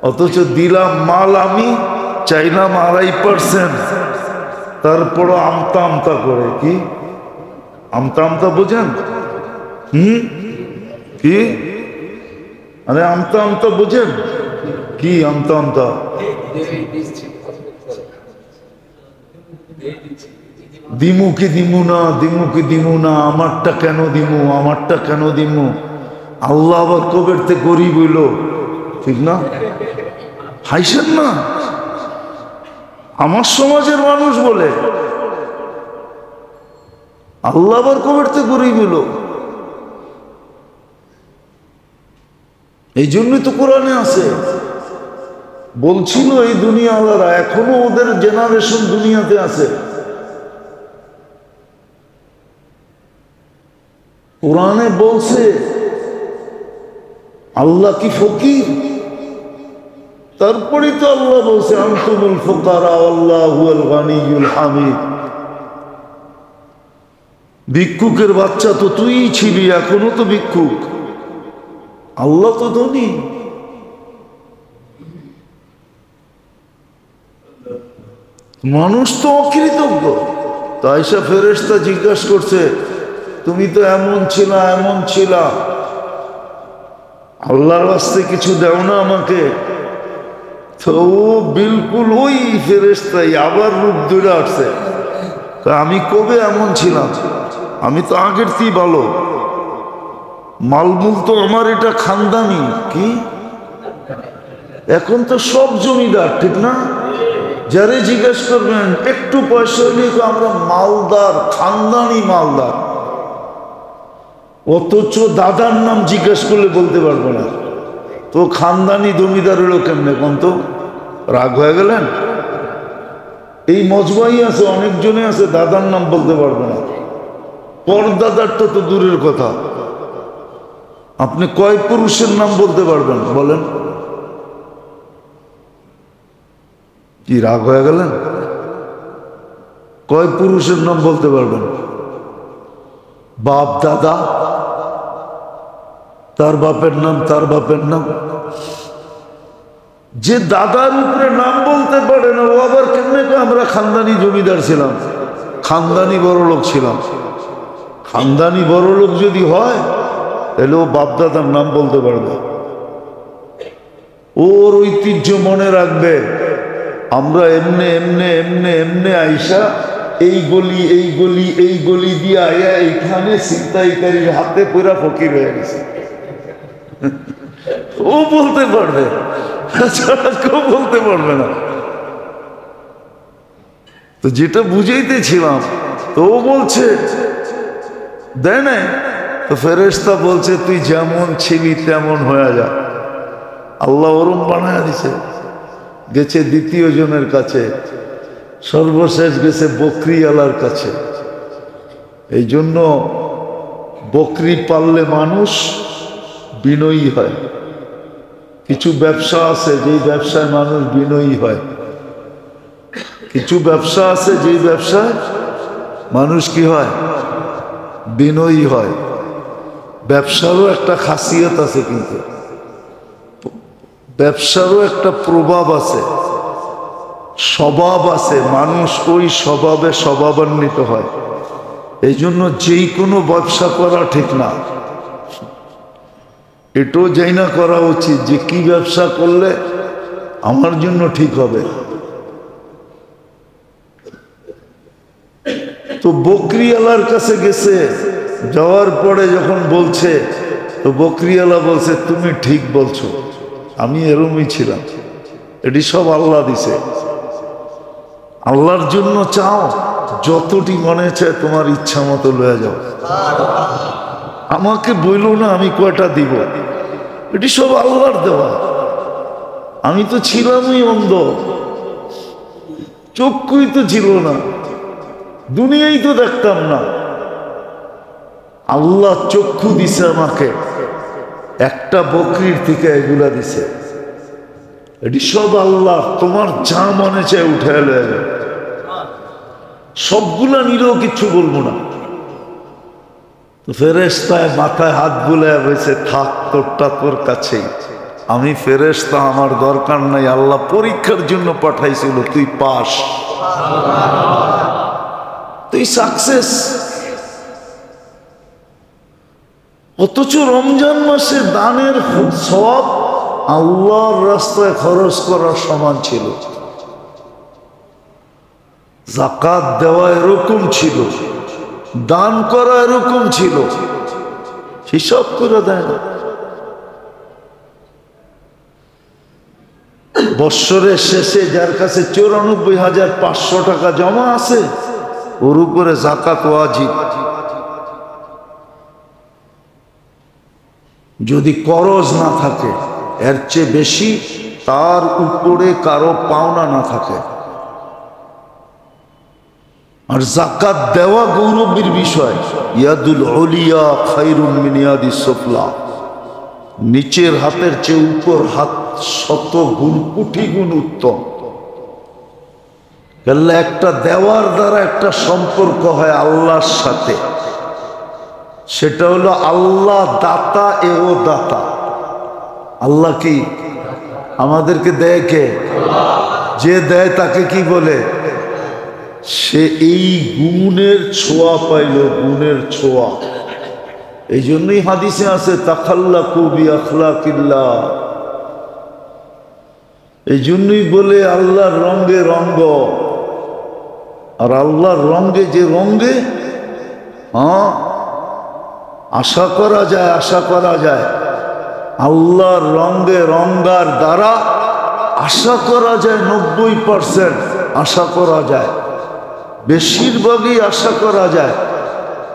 অথচ দিলাম মাল আমি, চাইলাম 2.5%, তারপরও আমতা আমতা করে। কি আমতা আমতা বোঝেন? কি আরে আমতা আমতা বোঝেন? কি আমতা আমতা? দিমু কি দিমু না, দিমু কি দিমু না, আমারটা কেন দিমু, আমারটা কেন দিমু। আল্লাহ আবার কবেরতে গরিব হইল, ঠিক না? হাইছেন না? আমার সমাজের মানুষ বলে আল্লাহ আবার কবেরতে গরিব হইল। এই জন্যই তো কোরআনে আছে, বলছিল এই দুনিয়াওয়ালারা, এখনো ওদের জেনারেশন দুনিয়াতে আছে। কোরআনে বলছে আল্লাহ কি ফকির? তারপরে তো আল্লাহ বলছে আনতুমুল ফুকারা আল্লাহুল গানিয়ুল হামিদ। ভিক্ষুকের বাচ্চা তো তুই ছিলি, এখনো তো ভিক্ষুক, আল্লাহ তো ধনী। মানুষ তো অকৃতজ্ঞ। তাই সে ফেরেশতা জিজ্ঞাসা করছে, তুমি তো এমন ছিল এমন ছিল, আল্লাহর রাস্তায় কিছু দাও না আমাকে? তো ও বিলকুল ওই ফেরেশতাই আবার রূপ ধরে আসছে। আমি কবে এমন ছিলাম? আমি তো আগের থেকেই ভালো, মালমূল তো আমার এটা খানদানি। কি এখন তো সব জমিদার, ঠিক না? যারে জিজ্ঞেস করবেন একটু পয়সা হলে আমরা মালদার, খানদানি মালদার। অথচ দাদার নাম জিজ্ঞেস করলে বলতে পারবো না। তো খানদানি জমিদার হলো কেমনে কোন? তো রাগ হয়ে গেলেন? এই মজবাই আছে, অনেকজনে আছে দাদার নাম বলতে পারবে না। পরদাদার তো দূরের কথা, আপনি কয় পুরুষের নাম বলতে পারবেন বলেন? কি রাগ হয়ে গেলেন? কয় পুরুষের নাম বলতে পারবেন? বাপ দাদা, তার বাপের নাম, তার বাপের নাম। যে দাদার উপরে নাম বলতে পারে না ও আবার কেমনে? আমরা খানদানি জমিদার ছিলাম, খানদানি বড় লোক ছিলাম। খানদানি বড় লোক যদি হয় তাহলে ও বাপ দাদার নাম বলতে পারবে, ওর ঐতিহ্য মনে রাখবে। আমরা এমনে এমনে এমনে এমনে আইসা এই গলি এই গলি এই গলি দিয়ে আয়া এইখানে ছিনতাইকারীর হাতে পুরা ফকির হয়ে গেছে। ও বলতে পারবে, কেউ বলতে পারবে না। তো যেটা বুঝাইতেছিলাম, তো ও বলছে দেয় না, তো ফেরেশতা বলছে তুই যেমন ছিলি তেমন হয়ে যা। আল্লাহ ওরম বানায় দিছে। গেছে দ্বিতীয় জনের কাছে, সর্বশেষ গেছে বকরিওয়ালার কাছে। এই জন্য বকরি পাললে মানুষ বিনয়ী হয়। কিছু ব্যবসা আছে যেই ব্যবসায় মানুষ বিনয়ী হয়, কিছু ব্যবসা আছে যেই ব্যবসায় মানুষ কি হয়? বিনয়ী হয়। ব্যবসারও একটা খাসিয়ত আছে, কিন্তু ব্যবসারও একটা প্রভাব আছে, স্বভাব আছে। মানুষ ওই স্বভাবে স্বভাবান্বিত হয়। এই জন্য যেই কোনো ব্যবসা করা ঠিক না, এটাও যাই না করা উচিত যে কি ব্যবসা করলে আমার জন্য ঠিক হবে। তো বকরিওয়ালার কাছে গেছে, যাওয়ার পরে যখন বলছে, তো বকরিওয়ালা বলছে তুমি ঠিক বলছো, আমি এরমই ছিলাম, এটি সব আল্লাহ দিছে। আল্লাহর জন্য চাও, যতটি মনে চায় তোমার ইচ্ছা মতো লয়ে যাও, আমাকে বইলো না আমি কয়টা দিব, এটি সব আল্লাহর দেওয়া। আমি তো ছিলামই অন্ধ, চক্ষুই তো ছিল না, দুনিয়াই তো দেখতাম না। আল্লাহ চক্ষু দিছে আমাকে, একটা বকরির থেকে এগুলা দিছে, এটি সব আল্লাহ। তোমার যা মনে চায় উঠে এলো, সবগুলা নিলেও কিচ্ছু বলবো না। তো ফেরেশতায় মাথায় হাত বুলায় বলছে থাক, তোরটা তোর কাছেই, আমি ফেরেশতা, আমার দরকার নাই। আল্লাহ পরীক্ষার জন্য পাঠাইছিল, তুই পাস, তুই সাকসেস। অথচ রমজান মাসে দানের সওয়াব আল্লাহর রাস্তায় খরচ করার সমান ছিল। যাকাত দেওয়া এরকম ছিল, দান করা এরকম ছিল, হিসাব করে দেয় না। বৎসরের শেষে যার কাছে 94,500 টাকা জমা আছে, ওর উপরে যাকাত ওয়াজিব। যদি করজ না থাকে, এর চেয়ে বেশি তার উপরে কারো পাওনা না থাকে। আর যাকাত দেওয়া গৌরবের বিষয়। ইয়াদুল উলিয়া খায়রুম মিন ইয়াদিস সুফলা, নিচের হাতের চেয়ে উপর হাত 100 গুণ, কোটি গুণ উত্তম। একটা দেওয়ার দ্বারা একটা সম্পর্ক হয় আল্লাহর সাথে, সেটা হলো আল্লাহ দাতা এও দাতা। আল্লাহ কি আমাদেরকে দেয়? কে? যে দেয় তাকে কি বলে? সে এই গুণের ছোঁয়া পাইল, গুণের ছোঁয়া। এই জন্যই হাদিসে আছে তাখাল্লাকু বিআখলাকিল্লাহ। এই জন্যই বলে আল্লাহর রঙে রঙ্গ। আর আল্লাহর রঙে যে রঙে আশা করা যায়, আশা করা যায়। আল্লাহর রঙে রঙ্গার দ্বারা আশা করা যায় 90% আশা করা যায়, বেশিরভাগই আশা করা যায়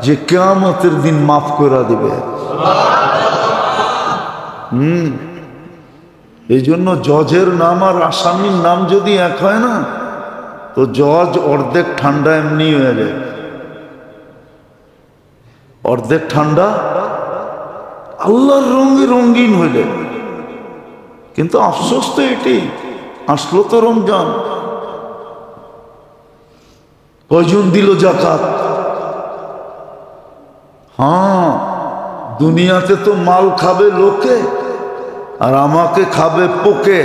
যে কিয়ামতের দিন মাফ করে দিবে। এই জন্য জজের নাম আর আসামির নাম যদি এক হয় না, তো জজ অর্ধেক ঠান্ডা এমনি হয়ে যায়, অর্ধেক ঠান্ডা আল্লাহর রঙে রঙিন হইলে। কিন্তু আফসোস তো এটি, আসলো তো রমজান, কয়জন দিল যাকাত? হ্যাঁ, দুনিয়াতে তো মাল খাবে লোকে আর আমাকে খাবে পোকে,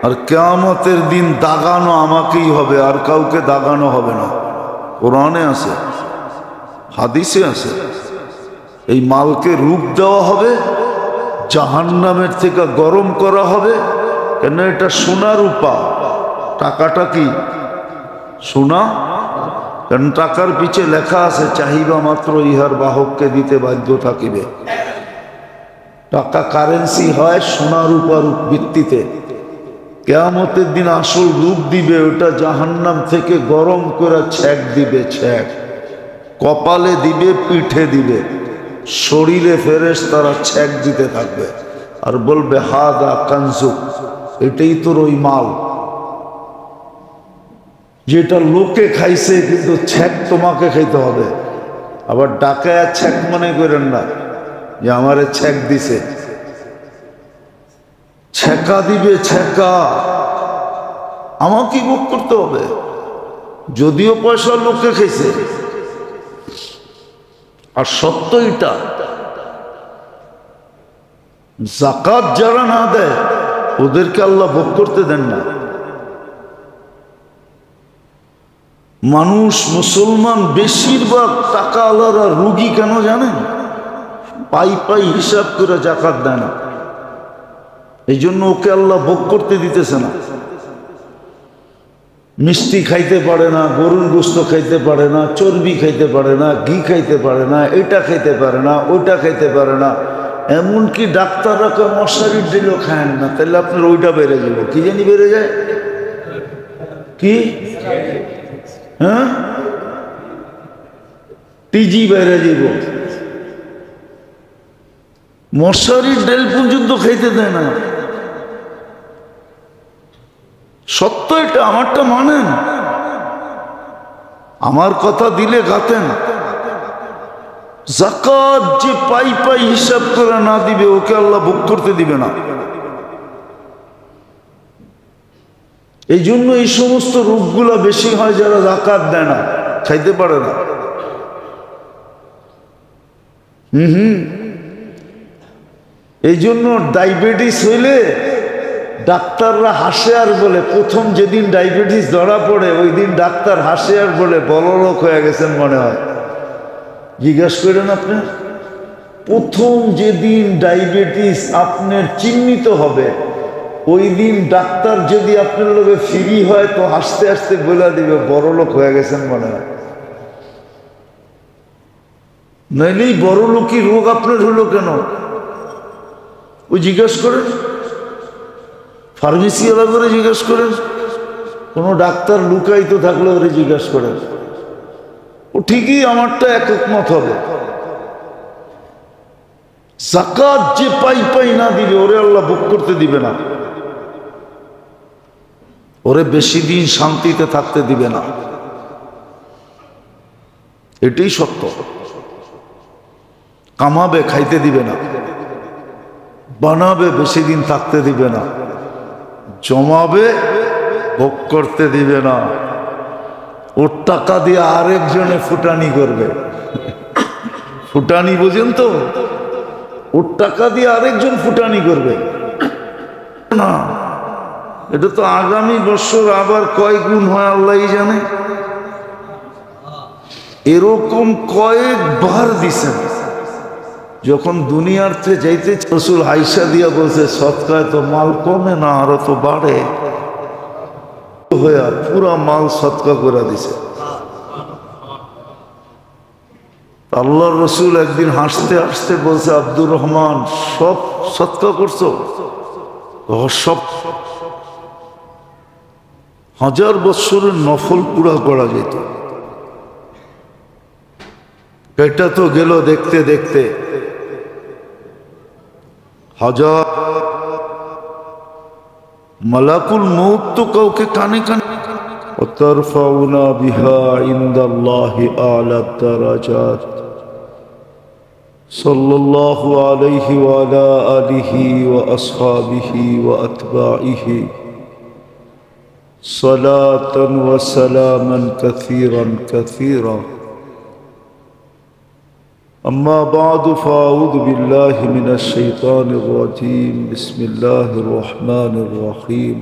আর কিয়ামতের দিন দাগানো আমাকেই হবে, আর কাউকে দাগানো হবে না। কোরআনে আছে, হাদিসে আছে। এই মালকে রূপ দেওয়া হবে, জাহান্নামের থেকে গরম করা হবে। কেন? এটা সোনা রূপা, টাকাটা কি সোনা? কারণ টাকার পিছে লেখা আছে চাহিদা মাত্র ইহার বাহককে দিতে বাধ্য থাকিবে। টাকা কারেন্সি হয় সোনা রূপার ভিত্তিতে। কিয়ামতের দিন আসল রূপ দিবে, ওটা জাহান্নাম থেকে গরম করে ছ্যাক দিবে, ছ্যাক কপালে দিবে, পিঠে দিবে, শরীরে ফেরেশতারা ছ্যাক দিতে থাকবে আর বলবে হাদা কানজুক, এটাই তোর ওই মাল যেটা লোকে খাইছে, কিন্তু ছ্যাক তোমাকে খাইতে হবে। আবার ডাকায় ছ্যাক মনে করেন না যে আমারে ছ্যাক দিছে, ছ্যাকা দিবে, ছ্যাকা আমাকে ভোগ করতে হবে। যদিও পয়সা লোকে খাইছে, আর সত্য এটা, যাকাত যারা না দেয় ওদেরকে আল্লাহ ভোগ করতে দেন না। মানুষ মুসলমান বেশিরভাগ টাকা আলাদা রুগী কেন জানেন? পাই পাই হিসাব করে যাকাত দেয় না, এই জন্য ওকে আল্লাহ ভোগ করতে দিতেছে না। মিষ্টি খাইতে পারে না, গরুর গোস্ত খাইতে পারে না, চর্বি খাইতে পারে না, ঘি খাইতে পারে না, এটা খাইতে পারে না, ওইটা খাইতে পারে না। এমনকি ডাক্তাররা কেউ মশারির দিলেও খায়েন না, তাহলে আপনার ওইটা বেড়ে যাবে। কি জানি বেড়ে যায় কি? হ্যাঁ, টিজি বেড়ে যাব। মশারির ডেল পর্যন্ত খাইতে দেয় না। সত্য এটা, আমারটা মানেন, আমার কথা দিলে গাতেন। যাকাত যে পাই পাই হিসাব করে না দিবে, ওকে আল্লাহ ভোগ করতে দিবে না। এই জন্য এই সমস্ত রোগগুলা বেশি হয় যারা যাকাত দেয় না, খাইতে পারে না। এই জন্য ডায়াবেটিস হইলে ডাক্তাররা হাসে আর বলে, প্রথম যেদিন ডায়াবেটিস ধরা পড়ে ওই দিন ডাক্তার হাসে আর বলে বড়লোক হয়ে গেছেন মনে হয়। জিজ্ঞাসা করেন আপনি, প্রথম যেদিন ডায়াবেটিস আপনার চিহ্নিত হবে ওই দিন ডাক্তার যদি আপনার লোকে ফ্রি হয় তো হাসতে হাসতে বলে দিবে বড়লোক হয়ে গেছেন মনে হয়। নইলেই বড়লোকই রোগ আপনার হলো কেন ওই জিজ্ঞাসা করেন, ফার্মেসি আলাদা করে জিজ্ঞাসা করেন, কোনো ডাক্তার লুকায়িত থাকলে ওরে জিজ্ঞাসা করেন, ও ঠিকই আমারটা একমত হবে। যাকাত যে পাই পাই না দিবে ওরে আল্লাহ ভোগ করতে দিবে না, ওরে বেশি দিন শান্তিতে থাকতে দিবে না। এটাই সত্য। কামাবে, খাইতে দিবে না, বানাবে, বেশি দিন থাকতে দিবে না, জমাবে, ভোগ করতে দিবে না। ওর টাকা দিয়ে আরেকজনে ফুটানি করবে। ফুটানি বুঝেন তো? ওর টাকা দিয়ে আরেকজন ফুটানি করবে না। এটা তো আগামী বছর আবার কয় গুণ হয় আল্লাহই জানে। এরকম কয়েকবার দিছেন। যখন দুনিয়ার থেকে যাইতে রাসূল আয়েশা দিয়া বলছে সদকায় তো মাল কমে না, আরো তো বাড়ে, হইয়া পুরা মাল সদকা করে দিছে। আল্লাহর রাসূল একদিন হাসতে হাসতে বলছে, আব্দুর রহমান সব সদকা করছো? সব 1000 বৎসরের নফল পুরা করা যেত। এটা তো গেল দেখতে দেখতে হাজার মালাকুল মউত তো কাউকে কানে কানে ওয়াতারফাউনা বিহা ইনদাল্লাহি আ'লা দারাজাত সাল্লাল্লাহু আলাইহি ওয়া আলা আলিহি ওয়া আসহাবিহি ওয়া আতবাইহি সালাতান ওয়া সালামান কাসীরান কাসীরা أما بعد فأعوذ بالله من الشيطان الرجيم بسم الله الرحمن الرحيم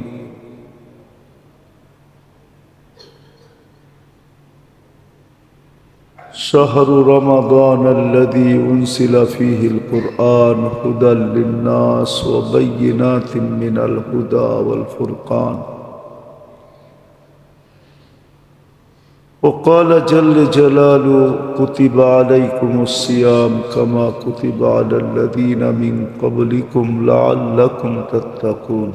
شهر رمضان الذي أنزل فيه القرآن هدى للناس وبينات من الهدى والفرقان وقال جل جلاله كتب عليكم الصيام كما كتب على الذين من قبلكم لعلكم تتقون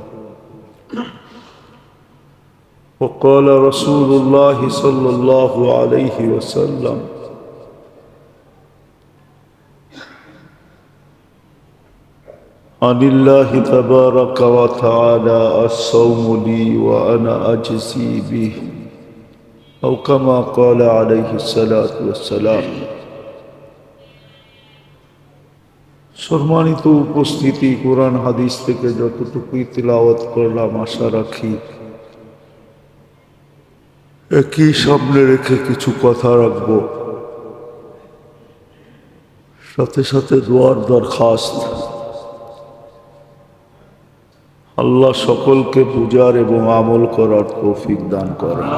وقال رسول الله صلى الله عليه وسلم عن الله تبارك وتعالى الصوم لي وأنا أجزي به أو كما قال عليه الصلاة والسلام সম্মানিত উপস্থিতি, কোরআন হাদিস থেকে যতটুকুই তিলাওয়াত করলাম আশা রাখি একই সামনে রেখে কিছু কথা রাখবো, সাথে সাথে দোয়ার দরখাস্ত। আল্লাহ সকলকে বুঝার এবং আমল করার তৌফিক দান করেন।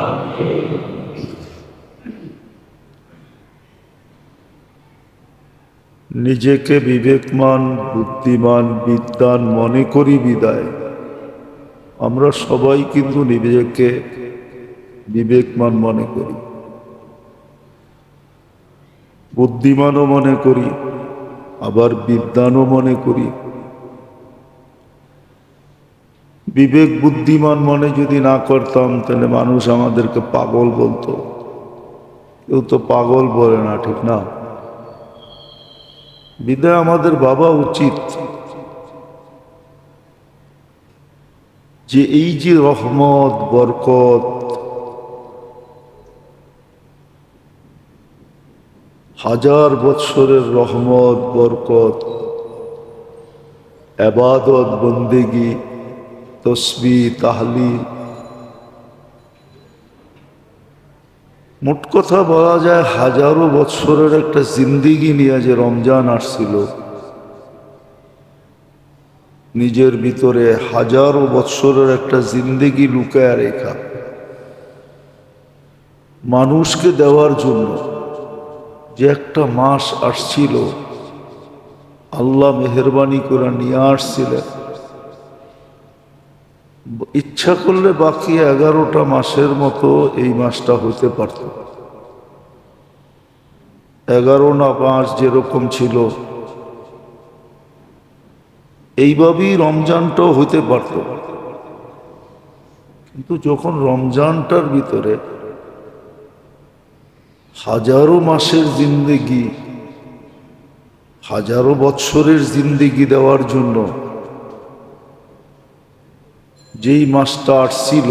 নিজেকে বিবেকমান, বুদ্ধিমান, বিদ্বান মনে করি বিদায় আমরা সবাই কিন্তু নিজেকে বিবেকমান মনে করি, বুদ্ধিমানও মনে করি, আবার বিদ্বানও মনে করি। বিবেক বুদ্ধিমান মনে যদি না করতাম তাহলে মানুষ আমাদেরকে পাগল বলতো। কেউ তো পাগল বলে না, ঠিক না? বিদায় আমাদের ভাবা উচিত যে এই যে রহমত, বরকত, হাজার বৎসরের রহমত, বরকত, ইবাদত, বন্দেগী, তসবিহ, তাহলিল, মোট কথা বলা যায় হাজারো বৎসরের একটা জিন্দিগি নিয়ে যে রমজান আসছিল, নিজের ভিতরে হাজারো বৎসরের একটা জিন্দিগি লুকায় রেখা মানুষকে দেওয়ার জন্য যে একটা মাস আসছিল, আল্লাহ মেহেরবানি করে নিয়ে আসছিলেন। ইচ্ছা করলে বাকি 11টা মাসের মতো এই মাসটা হতে পারত। 11 না 5 যেরকম ছিল এইভাবেই রমজানটাও হতে পারত। কিন্তু যখন রমজানটার ভিতরে হাজারো মাসের জিন্দেগি, হাজারো বৎসরের জিন্দেগি দেওয়ার জন্য যেই মাসটা আসছিল,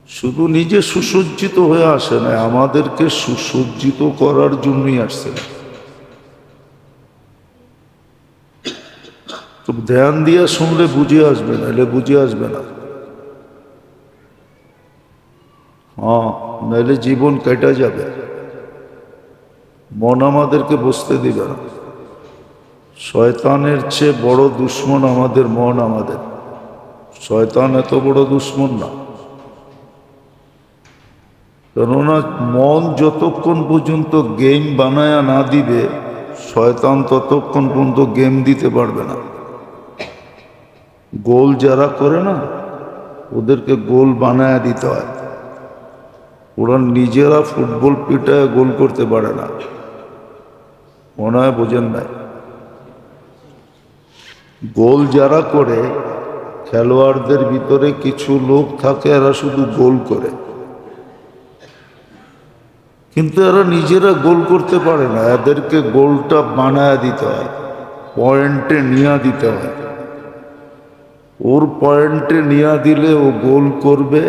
শুধু নিজে সুসজ্জিত হয়ে আসে না, আমাদেরকে সুসজ্জিত করার জন্যই আসছে। তো ধ্যান দিয়ে শুনলে বুঝে আসবে না, এলে বুঝে আসবে না। নাহলে জীবন কেটে যাবে, মন আমাদেরকে বসতে দিবে না। শয়তানের চেয়ে বড় দুশ্মন আমাদের মন। আমাদের শয়তান এত বড় দুশ্মন না, কেননা মন যতক্ষণ পর্যন্ত গেম বানায়া না দিবে, শয়তান ততক্ষণ পর্যন্ত গেম দিতে পারবে না। গোল যারা করে না, ওদেরকে গোল বানায়া দিতে হয়। ওরা নিজেরা ফুটবল পিটায় গোল করতে পারে না, মনে হয় বোঝেন নাই। গোল যারা করে, খেলোয়াড়দের ভিতরে কিছু লোক থাকে এরা শুধু গোল করে, কিন্তু এরা নিজেরা গোল করতে পারে না, এদেরকে গোলটা বানায় দিতে হয়, পয়েন্টে নিয়ে দিতে হয়। ওর পয়েন্টে নিয়ে দিলে ও গোল করবে,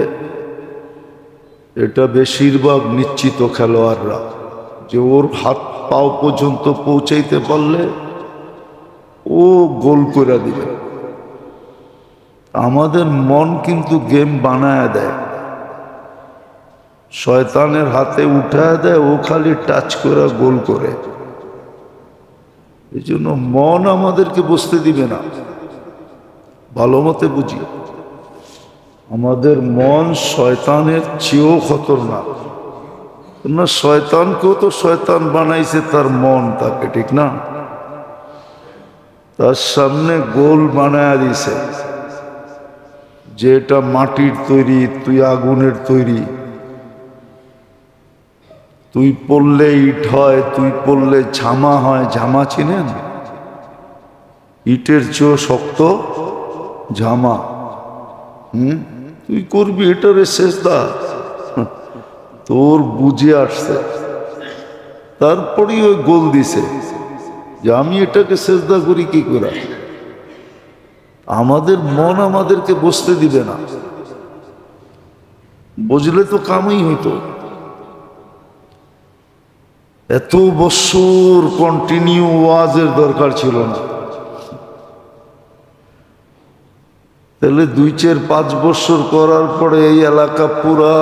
এটা বেশিরভাগ নিশ্চিত খেলোয়াড়রা, যে ওর হাত পাও পর্যন্ত পৌঁছাইতে পারলে ও গোল করে দিবে। আমাদের মন কিন্তু গেম বানায় দেয়, শয়তানের হাতে উঠায় দেয়, ও খালি টাচ করে গোল করে। এই জন্য মন আমাদেরকে বসতে দিবে না। ভালো মতে বুঝি, আমাদের মন শয়তানের চেয়েও খতরনাক। না, শয়তানকেও তো শয়তান বানাইছে তার মন, তাকে ঠিক না, তার সামনে গোল বানায় দিছে, যে এটা মাটির তৈরি, তুই আগুনের তৈরি, তুই পড়লে ইট হয়, তুই পড়লে ঝামা হয়। ঝামা চিনেন? ইটের চেয়েও শক্ত ঝামা। তুই করবি এটারে সেজদা, তোর বুঝে আসছে, তারপরেই ওই গোল দিছে যে আমি এটাকে সেজদা করি কি করে। আমাদের মন আমাদেরকে বসতে দিবে না, বুঝলে তো কামই হইতো। এত বছর কন্টিনিউ ওয়াজের দরকার ছিল না, তাহলে 2-4-5 বছর করার পরে এই এলাকা পুরা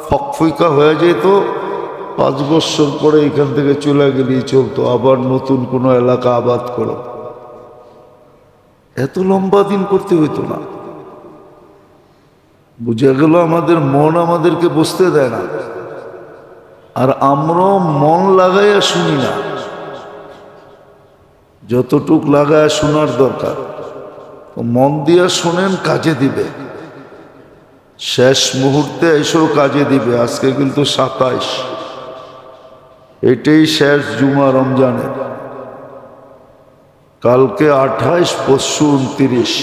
ফকফইকা হয়ে যেত। 5 বছর পরে এখান থেকে চলে গেলেই চলতো, আবার নতুন কোনো এলাকা আবাদ করো। এত লম্বা দিন করতে হইতো না। বুঝে গেল আমাদের মন আমাদেরকে বসতে দেয় না, আর আমরাও মন লাগাইয়া শুনি না। যতটুক লাগায় শোনার দরকার মন দিয়া শোনেন, কাজে দিবে। শেষ মুহূর্তে এসেও কাজে দিবে। আজকে কিন্তু 27, এটাই শেষ জুমা রমজানের। কালকে 28, পরশু 29।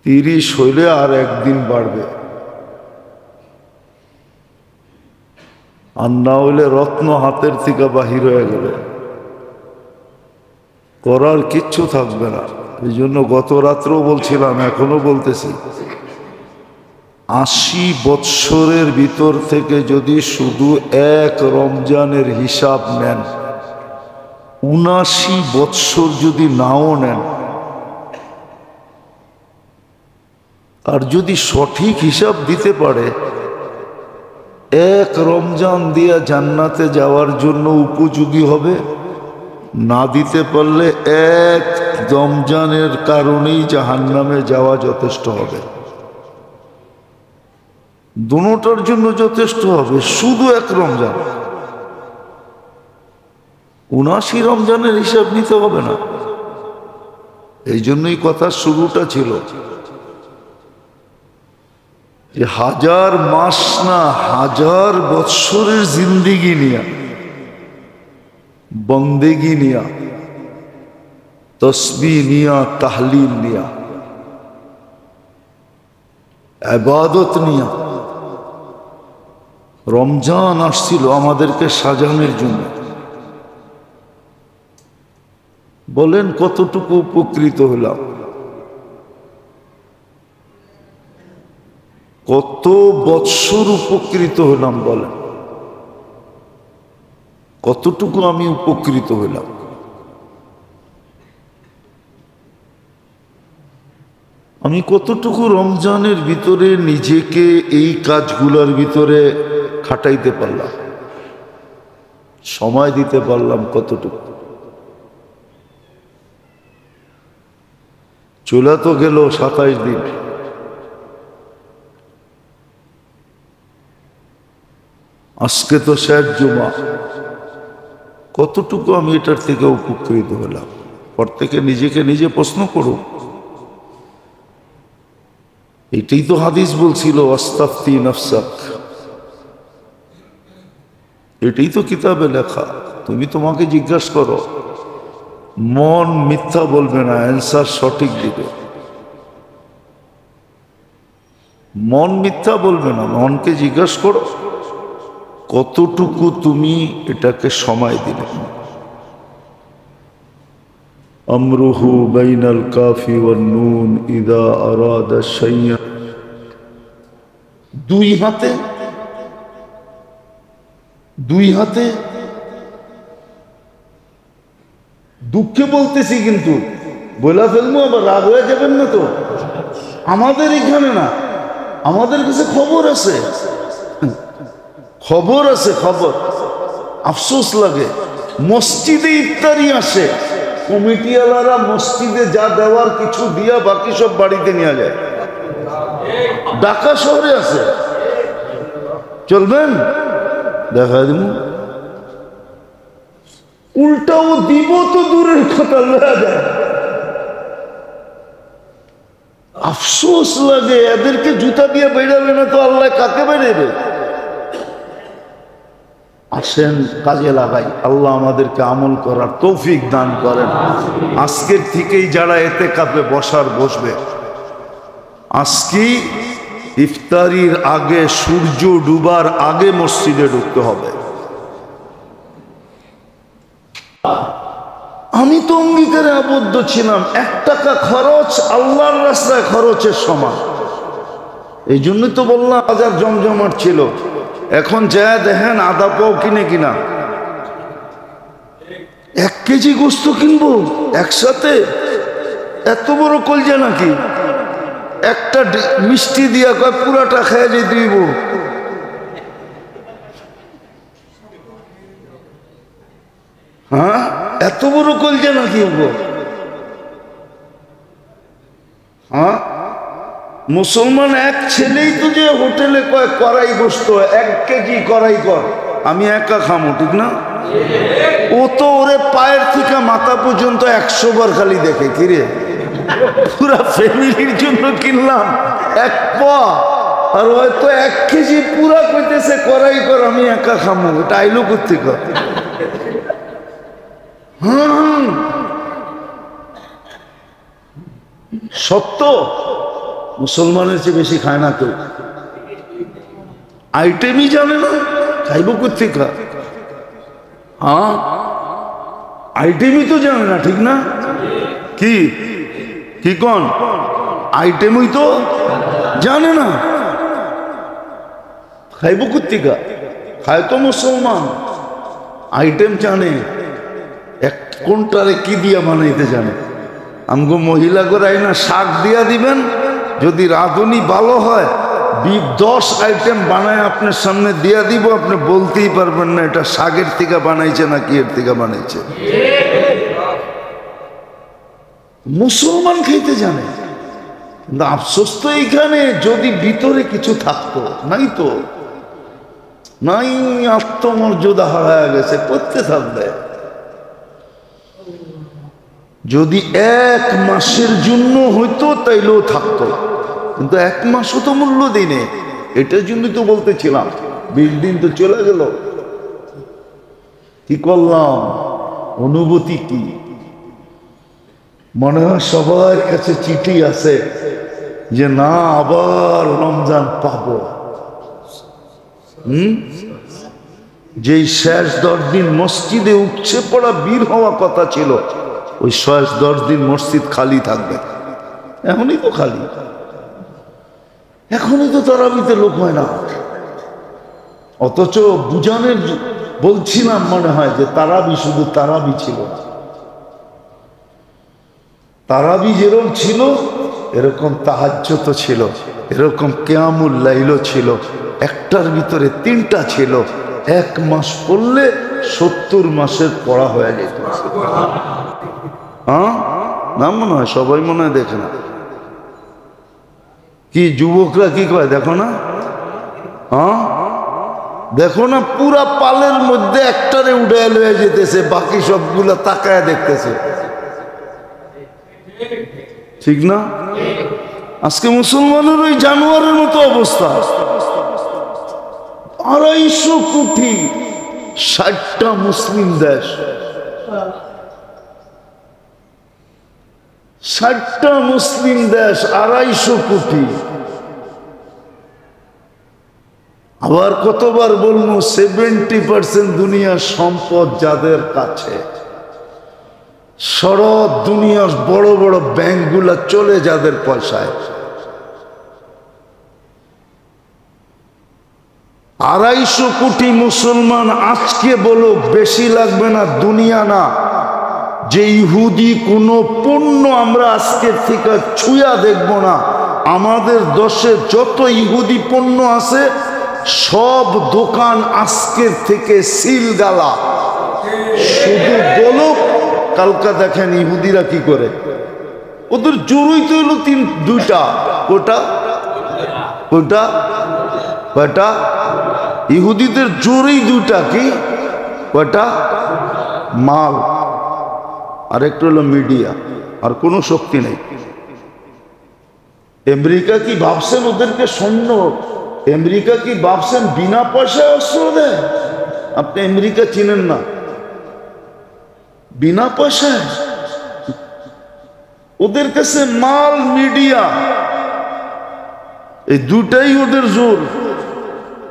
30 হইলে আর একদিন বাড়বে, আর না হইলে রত্ন হাতের থেকে বাহির হয়ে গেলে করার কিচ্ছু থাকবে না। এই জন্য গত রাত্রেও বলছিলাম, এখনো বলতেছি, 80 বৎসরের ভিতর থেকে যদি শুধু এক রমজানের হিসাব নেন, 79 বৎসর যদি নাও নেন, আর যদি সঠিক হিসাব দিতে পারে, এক রমজান দিয়া জান্নাতে যাওয়ার জন্য উপযোগী হবে। না দিতে পারলে এক রমজানের কারণেই জাহান্নামে যাওয়া যথেষ্ট হবে। দুটোটার জন্য যথেষ্ট হবে শুধু এক রমজান। 79 রমজানের হিসাব নিতে হবে না। এই জন্যই কথার শুরুটা ছিল যে 1000 মাস না, 1000 বৎসরের জিন্দিগি নিয়া, বন্দেগি নিয়া, তসবিহ নিয়া, তাহলিল নিয়া, ইবাদত নিয়া রমজান আসছিল আমাদেরকে সাজানোর জন্য। বলেন কতটুকু উপকৃত হলাম, কত বৎসর উপকৃত হলাম, বলেন কতটুকু আমি উপকৃত হলাম। আমি কতটুকু রমজানের ভিতরে নিজেকে এই কাজগুলোর ভিতরে খাটাইতে পারলাম, সময় দিতে পারলাম কতটুকু। চলে তো গেল 27 দিন, আজকে তো শেষ জুমা। কতটুকু আমি এটার থেকে উপকৃত হলাম? প্রত্যেকে নিজেকে নিজে প্রশ্ন করো। এটাই তো হাদিস বলছিল, আস্তাফতি নাফসাক। এটাই তো কিতাবে লেখা। তুমি তোমাকে জিজ্ঞাসা করো, মন মিথ্যা বলবে না, অ্যান্সার সঠিক দিবে। মন মিথ্যা বলবে না, মনকে জিজ্ঞাসা করো কতটুকু তুমি এটাকে সময় দিলে। আমরুহু বাইনাল কাফি ওয়ান নুন ইযা আরাদা শাইআন। দুই হাতে দুঃখে বলতেছি, কিন্তু বলা ফেলবো আবার রাগ হয়ে যাবেন না তো। আমাদের এখানে না, আমাদের কাছে খবর আছে, খবর আছে, খবর। আফসোস লাগে, মসজিদে ইফতারি আসে, কমিটিওয়ালারা মসজিদে যা দেওয়ার কিছু দিয়া বাকি সব বাড়িতে নিয়ে যায়। ঢাকা শহরে আছে, চলবেন দেখা দিব। উল্টাও দিব তো দূরের কথা, লয়া যায়। আফসোস লাগে, এদেরকে জুতা দিয়ে বেড়াবে না তো আল্লাহ কাকে বেড়াবে? আসেন কাজে লাগাই, আল্লাহ আমাদেরকে আমল করার তৌফিক দান করেন। আজকের থেকেই যারা এতেকাফে বসার বসবে, আজকে ইফতারির আগে, সূর্য ডুবার আগে মসজিদে ঢুকতে হবে। আমি তো অঙ্গীকারে আবদ্ধ ছিলাম, 1 টাকা খরচ আল্লাহর রাস্তায় খরচের সমান। এই জন্যই তো বললাম বাজার জমজমাট ছিল। এখন যা দেখেন আদা পাও কিনে কিনা, 1 কেজি গোস্ত কিনবো একসাথে, এত বড় কলজা নাকি? একটা মিষ্টি দিয়া কয় পুরাটা খেয়ে যে দিব। হ্যাঁ, এত বড় কলজা নাকি? হ্যাঁ, মুসলমান এক ছেলেই তো যে হোটেলে কয় কড়াই গোস্ত 1 কেজি কড়াই কর, আমি একা খামো, ঠিক না? ও তো ওরে পায়ের থেকে মাথা পর্যন্ত 100 বার খালি দেখে, কিরে পুরা ফ্যামিলির জন্য কিনলাম 1 পা, আর হয়তো 1 কেজি পুরা কইতেছে কড়াই কর, আমি একা খামো। এটা আইলো কোথেকে? সত্য, মুসলমানের চেয়ে বেশি খায় না কেউ। আইটেমই জানে না, খাইব কোথেকে? হ্যাঁ, আইটেমই তো জানে না, ঠিক না? কি কি কোন আইটেমই তো জানে না, খাইব কোথেকে? খায় তো মুসলমান, আইটেম জানে, কোনটারে কি দিয়া বানাইতে জানে। আমগো মহিলা করাই না, শাক দিয়া দিবেন, যদি রাঁধুনি ভালো হয় 10 আইটেম বানায় আপনার সামনে দিয়া দিব, আপনি বলতেই পারবেন না এটা শাকের থেকে বানাইছে না কি এর থেকে বানাইছে। মুসলমান খাইতে জানে, কিন্তু আফসোস তো এইখানে, যদি ভিতরে কিছু থাকতো, নাই তো নাই, আত্মমর্যাদা হারায় গেছে, করতে থাকবে। যদি 1 মাসের জন্য হইতো তাইলেও থাকতো, কিন্তু 1 মাসও তো মূল্য দিনে। এটার জন্যই তো বলতেছিলাম 20 দিন তো চলে গেল, কি করলাম, অনুভূতি কি? মনে হয় সবার কাছে চিঠি আছে যে না আবার রমজান পাবো। যেই শেষ 10 দিন মসজিদে উঠছে পড়া বীর হওয়া কথা ছিল, ওই শেষ 10 দিন মসজিদ খালি থাকবে। এখনই তো খালি, এখনই তো তারাবিতে লোক হয় না। অথচ বুঝানের বলছিলাম মনে হয় যে তারাবি শুধু তারাবি ছিল না, তারাবি যেরকম ছিল এরকম তাহাজ্জুদ ছিল, এরকম কিয়ামুল লাইল ছিল, একটার ভিতরে 3টা ছিল। 1 মাস পড়লে 70 মাসের পড়া হয়ে যেত। হ্যাঁ না, মনে হয় সবাই মনে হয় দেখে না। কি যুবকরা কি কয় দেখো না? হ্যাঁ দেখো না, পুরা পালের মধ্যে একটারে উঠে লয়ে যেতেছে, বাকি সবগুলা তাকায় দেখতেছে, ঠিক না? আজকে মুসলমানের ওই জানোয়ারের মতো অবস্থা। 250 কোটি, 60টা মুসলিম দেশ, 60টা মুসলিম দেশ, 250 কোটি। আবার কতবার বলবো, 70% দুনিয়ার সম্পদ যাদের কাছে, সারা দুনিয়ার বড় বড় ব্যাংকগুলা চলে যাদের পয়সায়। 250 কোটি মুসলমান আজকে বলো, বেশি লাগবে না, দুনিয়া না, যে ইহুদি কোনো পণ্য আমরা আজকের থেকে ছুঁয়া দেখব না। আমাদের দেশে যত ইহুদি পণ্য আছে সব দোকান আজকের থেকে সিল গালা। শুধু বলো, কালকা দেখেন ইহুদিরা কি করে, ওদের জোরই তো হলো দুইটা। কোটা কোটা কয়টা? ইহুদিদের জোরেই দুইটা। কি কয়টা? মাল, আর একটা হলো মিডিয়া, আর কোনো শক্তি নেই। আমেরিকা কি ভাবছেন ওদেরকে সৈন্য? আমেরিকা কি ভাবছেন বিনা পয়সায় অস্ত্র দেয়? আপনি আমেরিকা চিনেন না। বিনা পয়সায় ওদের কাছে মাল, মিডিয়া, এই দুটাই ওদের জোর।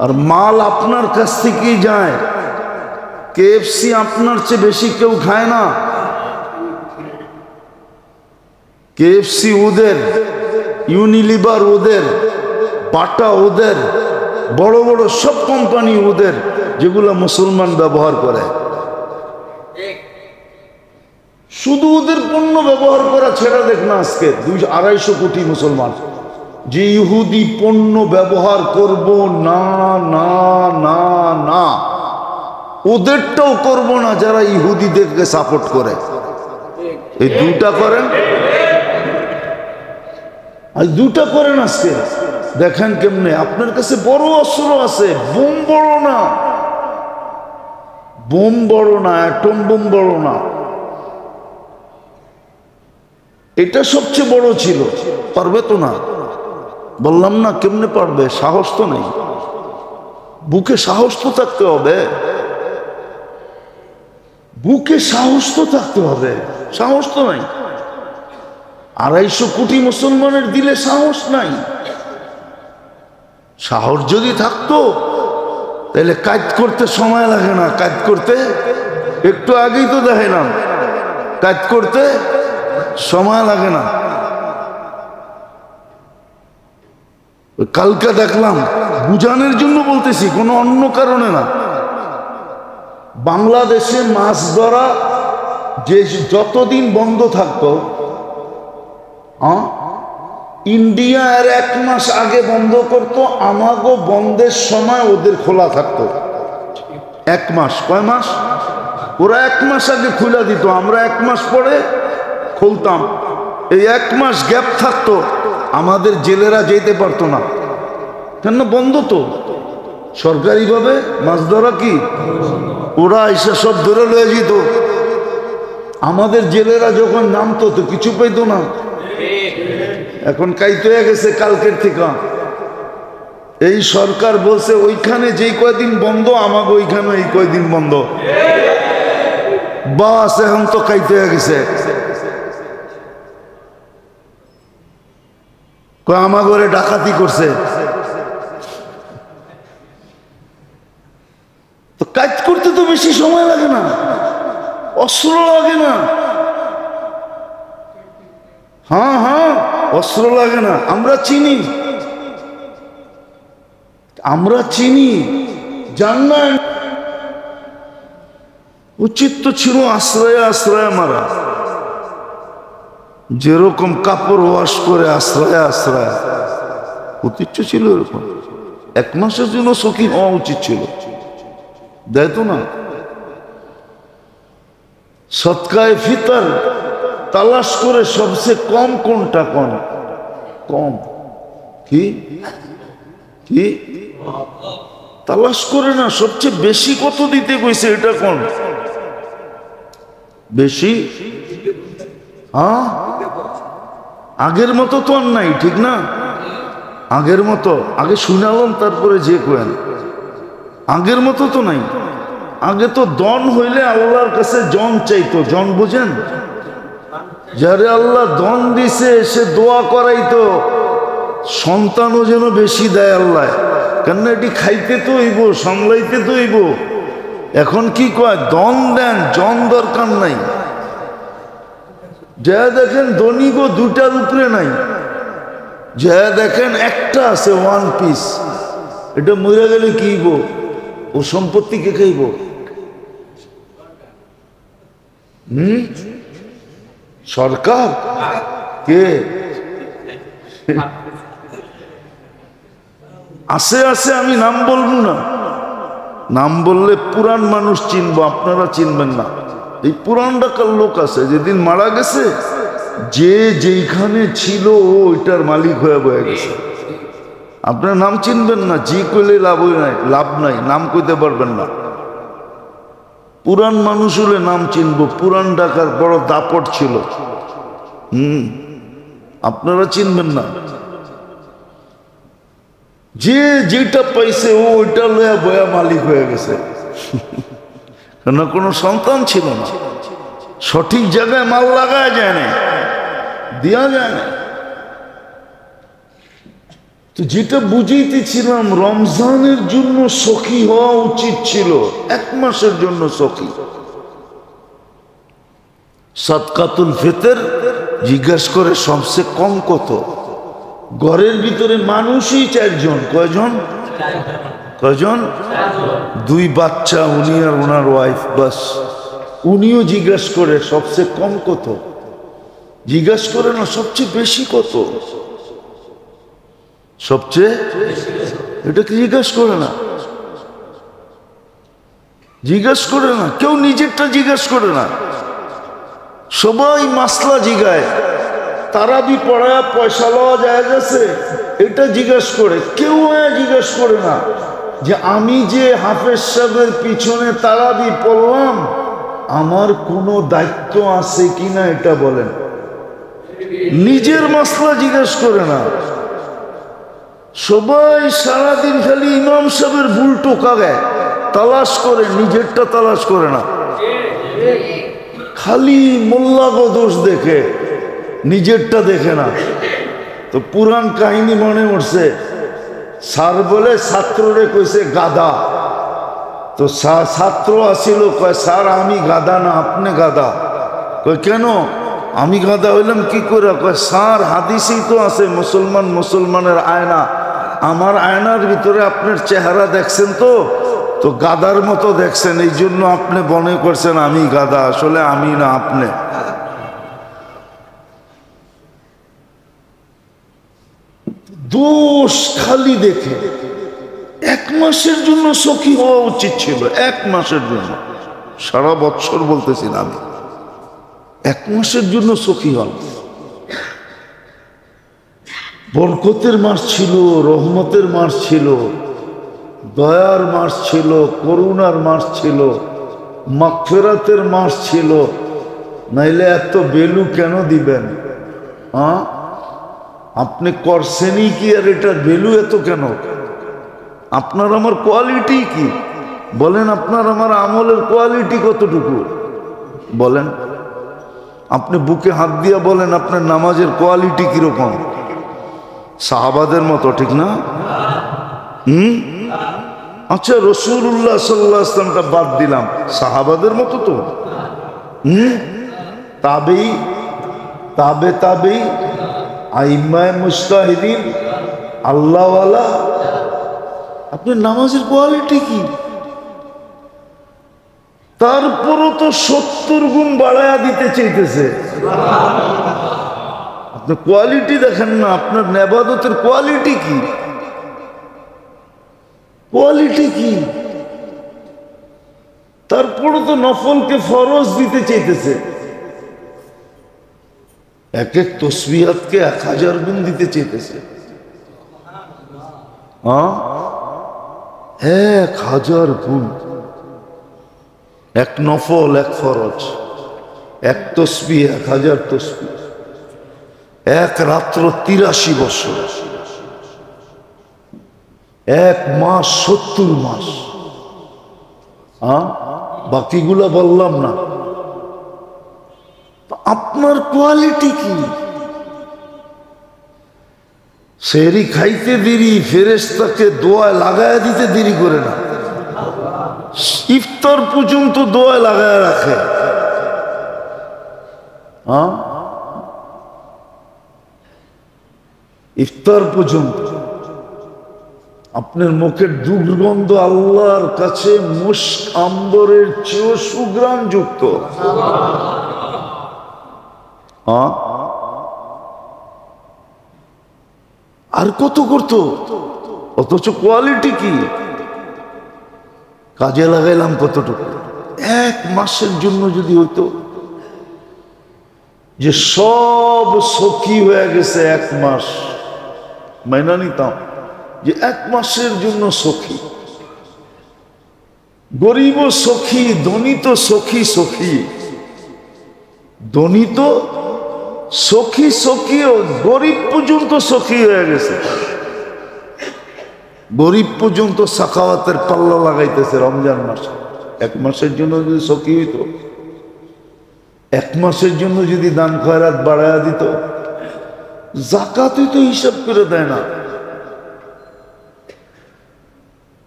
আর মাল আপনার কাছ থেকেই যায়। কেএফসি আপনার চেয়ে বেশি কেউ খায় না। কেএফসি ওদের, ইউনিলিভার ওদের, বাটা ওদের, বড় বড় সব কোম্পানি ওদের, যেগুলো মুসলমান ব্যবহার করে। শুধু ওদের পণ্য ব্যবহার করা ছেড়ে দেখ না, আজকে 200-250 কোটি মুসলমান যে ইহুদি পণ্য ব্যবহার করব না না না না, ওদেরটাও করব না যারা ইহুদিদেরকে সাপোর্ট করে। এই দুটা করেন, আজ দুটা করেন। আজকে দেখেন কেমনে আপনার কাছে বড় অস্ত্র আছে, বোম বড় না, বোম বড় না, অ্যাটম বোম বড় না, এটা সবচেয়ে বড় ছিল। পারবে তো না, বললাম না কেমনে পারবে? সাহস তো নেই, বুকে সাহস তো থাকতে হবে, বুকে সাহস তো থাকতে হবে। সাহস তো নাই। 250 কোটি মুসলমানের দিলে সাহস নাই। সাহস যদি থাকতো তাহলে কাজ করতে সময় লাগে না। কাজ করতে একটু আগেই তো দেখাইলাম, কাজ করতে সময় লাগে না। কালকে দেখলাম, বুঝানোর জন্য বলতেছি, কোনো অন্য কারণে না। বাংলাদেশে মাছ ধরা যে যতদিন বন্ধ থাকতো, ইন্ডিয়া এর 1 মাস আগে বন্ধ করতো, আমাগো বন্ধের সময় ওদের খোলা থাকতো 1 মাস। কয় মাস? ওরা 1 মাস আগে খুলে দিত, আমরা 1 মাস পরে খুলতাম। এই 1 মাস গ্যাপ থাকতো, আমাদের জেলেরা যেতে পারতো না। কেন? বন্ধ তো সরকারিভাবে মাছ ধরা। কি ওরা এসে সব ধরে লয়ে যেত। আমাদের জেলেরা যখন নামতো তো কিছু পাইতো না। এখন কাইতে হয়ে গেছে কালকের থেকে। এই সরকার বলছে ওইখানে যেই কয়দিন বন্ধ, আমাকে ওইখানে এই কয়দিন বন্ধ। বাস, এখন তো কাইতে হয়ে গেছে। আমার ঘরে ডাকাতি করছে, তো কাজ করতে তো বেশি সময় লাগে না, অস্ত্র লাগে না। হ্যাঁ হ্যাঁ, অস্ত্র লাগে না। আমরা চিনি, আমরা চিনি। জান্নাত উচিত তো ছিল আশ্রয় আশ্রয় মারা, যেরকম কাপড় ওয়াশ করে আশ্রয় আশ্রয়, উচিত ছিল এরকম। 1 মাসের জন্য সখী হওয়া উচিত ছিল, দেয় তো না। সৎকায়ে ফিতর তালাশ করে সবচেয়ে কম কোনটা? কম কম কি কি তালাশ করে না, সবচেয়ে বেশি কত দিতে কইছে, এটা কোন বেশি? হ্যাঁ, আগের মতো তো আর নাই, ঠিক না? আগের মতো আগে শুনালাম, তারপরে যে কোয়েন, আগের মতো তো নাই। আগে তো দন হইলে আল্লাহর কাছে জন চাইতো। জন বুঝেন? যারে আল্লাহ দন দিছে সে দোয়া করাইতো সন্তানও যেন বেশি দেয় আল্লাহ। কেন এটি খাইতে তো হইব, সামলাইতে তো হইব। এখন কি কয়, দন দেন, জন দরকার নাই। যা দেখেন ধনী গো দুটার উপরে নাই, যা দেখেন একটা আছে ওয়ান পিস, এটা মরে গেলে কি হইব? ও সম্পত্তি কে খাইব? সরকার কে? আছে আছে, আমি নাম বলবো না, নাম বললে পুরান মানুষ চিনবো, আপনারা চিনবেন না। এই পুরান ডাকার লোক আছে, যেদিন মারা গেছে যে যেখানে ছিল ওইটার মালিক হয়ে বয়ে গেছে। আপনার নাম চিনবেন না, জি কইলে লাভ নাই, নাম কইতে পারবেন না। পুরান মানুষ হলে নাম চিনবো। পুরান ডাকার বড় দাপট ছিল, আপনারা চিনবেন না। যে যেটা পাইছে ও ওইটা লয়া বয়া মালিক হয়ে গেছে। কেন কোনো সন্তান ছিল না, সঠিক জায়গায় মাল লাগায় যায় না, দেওয়া যায় না। তো যেটা বুঝাইতেছিলাম, রমজানের জন্য সখী হওয়া উচিত ছিল, 1 মাসের জন্য সখী। সাদকাতুল ফিতর জিজ্ঞাসা করে সবচেয়ে কম কত? ঘরের ভিতরে মানুষই 4 জন। কয়জন? কয়জন? 2 বাচ্চা, উনি আর ওনার ওয়াইফ, বাস। উনিও জিজ্ঞাসা করে সবচেয়ে কম কত, জিজ্ঞাসা করে না সবচেয়ে বেশি কত। সবচেয়ে এটা কি জিজ্ঞাসা করে না? জিজ্ঞাসা করে না, কেউ নিজেরটা জিজ্ঞাসা করে না, সবাই মাসলা জিগায়। তারাবি পড়ায় পয়সা লওয়া যায় গেছে, এটা জিজ্ঞাসা করে। কেউ জিজ্ঞাসা করে না যে আমি যে হাফেজ সাহেবের পিছনে তারাবি পড়লাম, আমার কোনো দায়িত্ব আছে কিনা এটা বলেন। নিজের মাসলা জিজ্ঞাসা করে না, সবাই সারাদিন খালি ইমাম সাহেবের ভুল টোকা দেয়, তালাশ করে, নিজেরটা তালাশ করে না। খালি মোল্লাগো দোষ দেখে, নিজেরটা দেখে না। তো পুরান কাহিনী মনে উঠছে, স্যার বলে ছাত্ররে কইছে গাধা। তো ছাত্র আসিল, কয় স্যার আমি গাধা না, আপনি গাধা। কয় কেন? আমি গাধা হইলাম কি করে? কয় স্যার হাদিসেই তো আছে মুসলমান মুসলমানের আয়না, আমার আয়নার ভিতরে আপনার চেহারা দেখছেন তো গাধার মতো দেখছেন, এই জন্য আপনি মনে করছেন আমি গাধা, আসলে আমি না, আপনি। দোষ খালি দেখে। 1 মাসের জন্য সখী হওয়া উচিত ছিল, 1 মাসের জন্য। সারা বৎসর বলতেছি না আমি, 1 মাসের জন্য সখী হন। বরকতের মাস ছিল, রহমতের মাস ছিল, দয়ার মাস ছিল, করুণার মাস ছিল, মাগফিরাতের মাস ছিল। নাইলে এত বেলু কেন দিবেন? আপনি করছেনই কি, আর এটার ভ্যালু এত কেন? আপনার আমার কোয়ালিটি কি বলেন? আপনার আমার আমলের কোয়ালিটি কতটুকু বলেন? আপনি বুকে হাত দিয়ে বলেন আপনার নামাজের কোয়ালিটি কিরকম? সাহাবাদের মতো, ঠিক না? আচ্ছা, রাসূলুল্লাহ সাল্লাল্লাহু আলাইহি ওয়াসাল্লামটা বাদ দিলাম, সাহাবাদের মতো তো। তাবে আইম্মায়ে মুজতাহিদিন, আল্লাহওয়ালা। আপনার নামাজের কোয়ালিটি কি? তারপরও তো 70 গুণ বাড়ায়া দিতে চাইতেছে। আপনার কোয়ালিটি দেখেন না, আপনার ইবাদতের কোয়ালিটি কি? কোয়ালিটি কি? তারপরও তো নফলকে ফরজ দিতে চাইতেছে। এক এক তসবিহাতকে 1000 গুণ দিতে চাইতেছে। 1000 গুণ। এক নফল, এক ফরজ, এক তসবিহ 1000 তসবিহ, এক রাত্র 83 বছর, এক মাস 70 মাস। বাকিগুলা বললাম না। আপনার কোয়ালিটি কি? সেহরি খাইতে দেরি, ফেরেশতাকে দোয়ায় লাগায় দিতে দেরি করে না, ইফতার পর্যন্ত দোয়ায় লাগায় রাখে। হ্যাঁ, ইফতার পর্যন্ত আপনার মুখের দুর্গন্ধ আল্লাহর কাছে মুশক আম্বরের চেয়েও সুঘ্রাণ যুক্ত। হ্যাঁ, আর কত করতো, অথচ কোয়ালিটি কি, কাজে লাগাইলাম কতটুকু। এক মাসের জন্য যদি হইতো যে সব সখী হয়ে গেছে, এক মাস মাইনা নিতাম যে এক মাসের জন্য সখী, গরিব সখী, ধনী তো সখী সখী, ধনী তো সখী সখীও, গরিব পর্যন্ত সখী হয়ে গেছে, গরিব পর্যন্ত সাখাওয়াতের পাল্লা লাগাইতেছে রমজান মাসে। এক মাসের জন্য যদি সখী হইতো, এক মাসের জন্য যদি দান খয়রাত বাড়ায়া দিত, যাকাতই তো হিসাব করে দেয় না।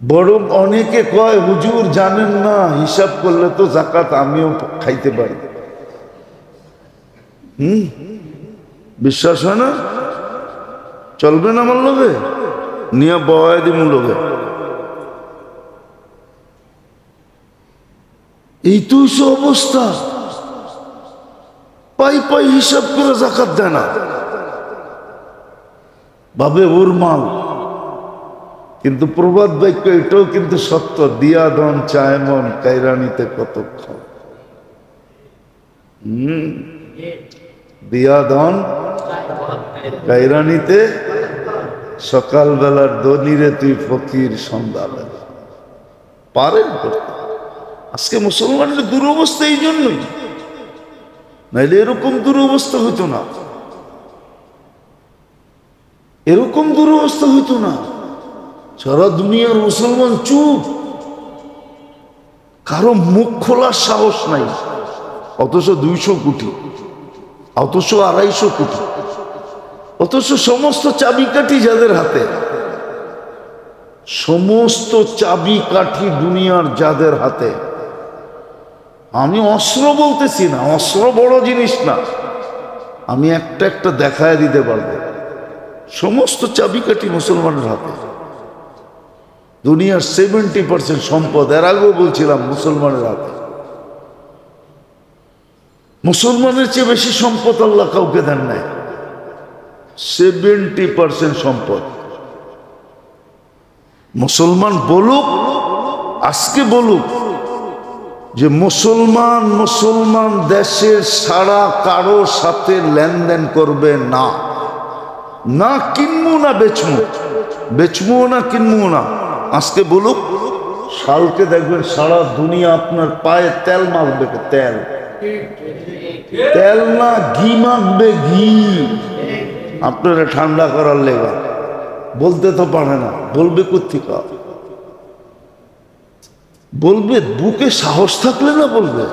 বরং অনেকে কয় হুজুর জানেন না, হিসাব করলে তো যাকাত আমিও খাইতে পারি। বিশ্বাস হয় না? চলবে না আমার লোকে নিয়ে বয় দিমু লোকে। এই তো অবস্থা, পাই পাই হিসাব করে যাকাত দেয় না, ভাবে ওর মাল। কিন্তু প্রবাদ বাক্য এটাও কিন্তু সত্য, দিয়া দন চায় মন, কাইরানিতে কতক্ষণ। দিয়া দন কাইরানিতে, সকালবেলার দনিরে তুই ফকির সন্ধ্যাবেলা। পারেন করতে। আজকে মুসলমানের দুরবস্থা এই জন্যই, নাইলে এরকম দুরবস্থা হইতো না, এরকম দুরবস্থা হইতো না। সারা দুনিয়ার মুসলমান চুপ, কারো মুখ খোলার সাহস নাই, অথচ 200 কোটি, অথচ 250 কোটি, অথচ সমস্ত চাবিকাঠি যাদের হাতে, সমস্ত চাবিকাঠি দুনিয়ার যাদের হাতে। আমি অস্ত্র বলতেছি না, অস্ত্র বড় জিনিস না, আমি একটা একটা দেখায় দিতে পারবো। সমস্ত চাবিকাঠি মুসলমানের হাতে। দুনিয়ার 70% সম্পদ, এর আগেও বলছিলাম, মুসলমানের হাতে। মুসলমানের চেয়ে বেশি সম্পদ আল্লাহ কাউকে দেন নাই। 70% সম্পদ মুসলমান বলুক, আজকে বলুক যে মুসলমান মুসলমান দেশের সারা কারো সাথে লেনদেন করবে না, না কিনবো না বেচমু, বেচমু না কিনবো না। আজকে বলুক, সালকে দেখবেন সারা দুনিয়া আপনার পায়ে তেল মাখবে, তেল, তেল না ঘি মাখবে, ঘি, আপনারা ঠান্ডা করার লেগা। বলতে তো পারে না, বলবে কোত্থেকে? বলবে বুকে সাহস থাকলে না বলবে।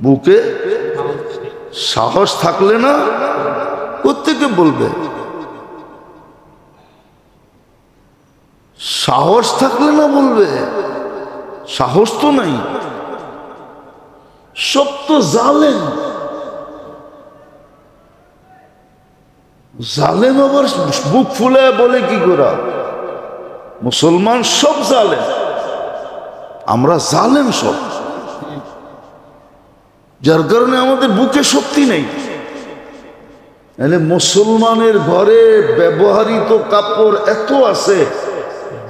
বুকে সাহস থাকলে না কোত্থেকে বলবে? সাহস থাকলে না বলবে, সাহস তো নাই। সব তো জালেম, জালেম আবার বুক ফুলে বলে কি করা? মুসলমান সব জালেম, আমরা জালেম সব, যার কারণে আমাদের বুকে শক্তি নেই। মুসলমানের ঘরে ব্যবহৃত কাপড় এত আছে,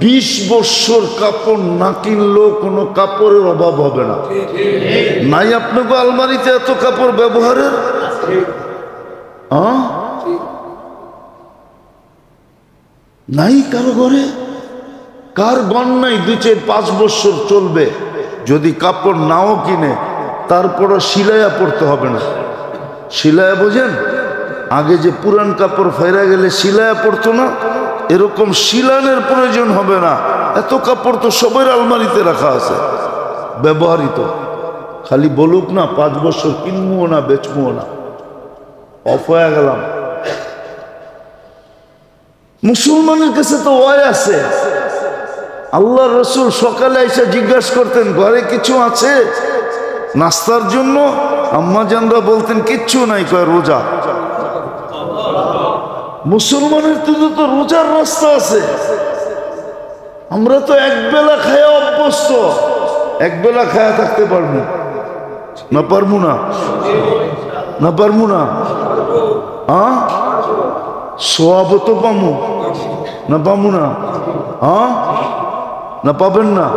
20 বছর কাপড় না কিনলেও কোনো কাপড়ের অভাব হবে না। নাই আপনাকে আলমারিতে এত কাপড় ব্যবহারের? নাই কারো ঘরে? কার গণ নাই 2-4-5 বছর চলবে? যদি কাপড় নাও কিনে তারপরও সিলাইয়া পড়তে হবে না। সিলাইয়া বোঝেন? আগে যে পুরান কাপড় ফেরা গেলে সিলাইয়া পড়তো না, এরকম সিলানের প্রয়োজন হবে না। এত কাপড় তো সবার আলমারিতে রাখা আছে ব্যবহৃত। খালি বলুক না 5 বছর কিনবো না বেচবো না, অফ হয়ে গেলাম। মুসলমানের কাছে তো ওয়াই আছে। আল্লাহ রসুল সকালে এসে জিজ্ঞাসা করতেন ঘরে কিছু আছে নাস্তার জন্য? আম্মা জানরা বলতেন কিচ্ছু নাই, কয় রোজা। মুসলমানের তো রোজার রাস্তা আছে। আমরা তো একবেলা খায়া অভ্যস্ত, একবেলা খায়া থাকতে পারবো না? পারবো না? না পারবো না? সওয়াব তো পামু না? পামু না? না পাবেন না?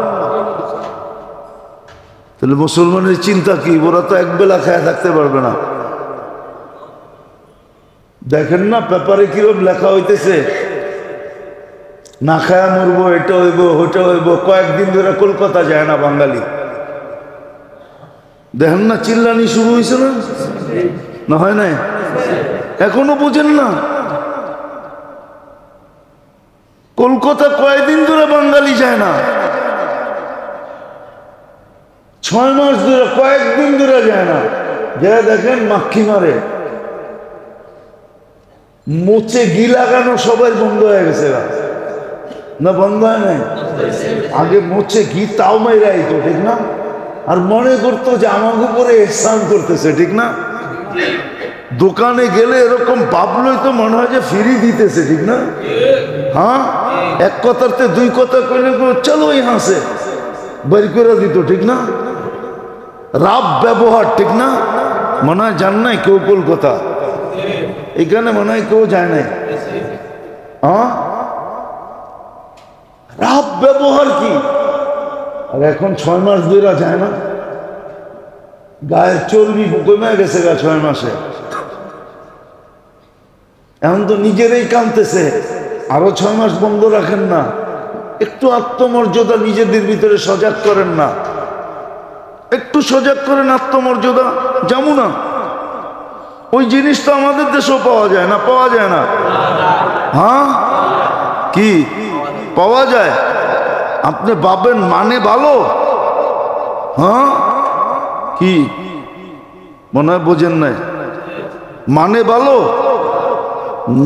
তাহলে মুসলমানের চিন্তা কি? ওরা তো একবেলা খায়া থাকতে পারবে না। দেখেন না পেপারে কিরকম লেখা হইতেছে, না খায়া মরবো, এটা হইব ওইটা হইব। কয়েকদিন ধরে কলকাতা যায় না বাঙালি। দেখেন না চিল্লানি শুরু হয়েছে না? না হয় নাই? এখনো বুঝেন না? কলকাতা কয়েকদিন ধরে বাঙালি যায় না, 6 মাস ধরে কয়েকদিন ধরে যায় না। যারা দেখেন মাক্ষি মারে, মোচে ঘি লাগানো সবাই বন্ধ হয়ে গেছে। না বন্ধ হয় নাই? আগে মোচে ঘি তাও মাইরা আইতো, ঠিক না? আর মনে করতো যে আমাকে উপরে এহসান করতেছে, ঠিক না? দোকানে গেলে এরকম ভাবলই তো মনে হয় যে ফ্রি দিতেছে, ঠিক না? হ্যাঁ, এক কথাতে দুই কথা কইলে চলো ইহা সে বের করে দিত, ঠিক না? রাব ব্যবহার, ঠিক না? মনে হয় জান নাই কেউ কলকাতা, এখানে মনে হয় কেউ যায় নাই। হ্যাঁ, রাব ব্যবহার কি? আর এখন 6 মাস ধরে যায় না, গায়ের চর্বি কমে গেছে গা 6 মাসে। এখন তো নিজেরাই কাঁদতেছে, আরো 6 মাস বন্ধ রাখেন না। একটু আত্মমর্যাদা নিজেদের ভিতরে সজাগ করেন না? একটু সজাগ করেন আত্মমর্যাদা। যেমন না ওই জিনিসটা আমাদের দেশেও পাওয়া যায় না? পাওয়া যায় না? হ্যাঁ, কি পাওয়া যায়? আপনি ভাবেন মানে ভালো? হ্যাঁ, কি মনে হয় বোঝেন নাই? মানে ভালো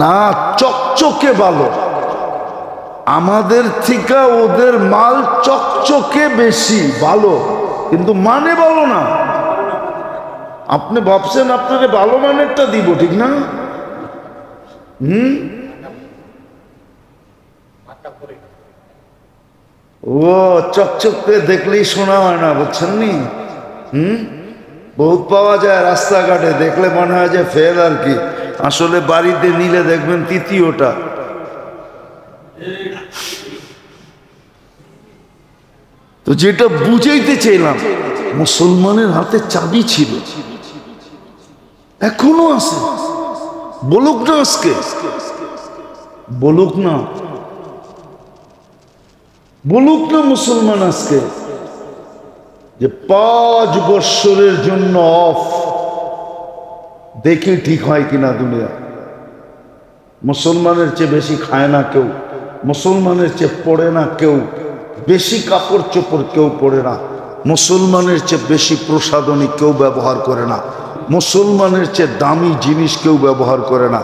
না, চকচকে ভালো। আমাদের থেকে ওদের মাল চকচকে বেশি ভালো, কিন্তু মানে ভালো না। আপনি ভাবছেন আপনাকে ভালো মানেরটা দিব, ঠিক না? ও চকচকে দেখলেই শোনা হয় না, বুঝছেন নি? বহুত পাওয়া যায় রাস্তাঘাটে, দেখলে মনে হয় যে ফেল আর কি, আসলে বাড়িতে নিলে দেখবেন তৃতীয়টা। তো যেটা বুঝাইতে চাইলাম, মুসলমানের হাতে চাবি ছিল, এখনো আছে। বলুক না আজকে, বলুক না, বলুক না মুসলমান আজকে যে 5 বৎসরের জন্য অফ, দেখি ঠিক হয় কিনা দুনিয়া। মুসলমানের চেয়ে বেশি খায় না কেউ, মুসলমানের চেয়ে পড়ে না কেউ, বেশি কাপড় চোপড় কেউ পড়ে না, মুসলমানের চেয়ে বেশি প্রসাধনী কেউ ব্যবহার করে না, মুসলমানের চেয়ে দামি জিনিস কেউ ব্যবহার করে না।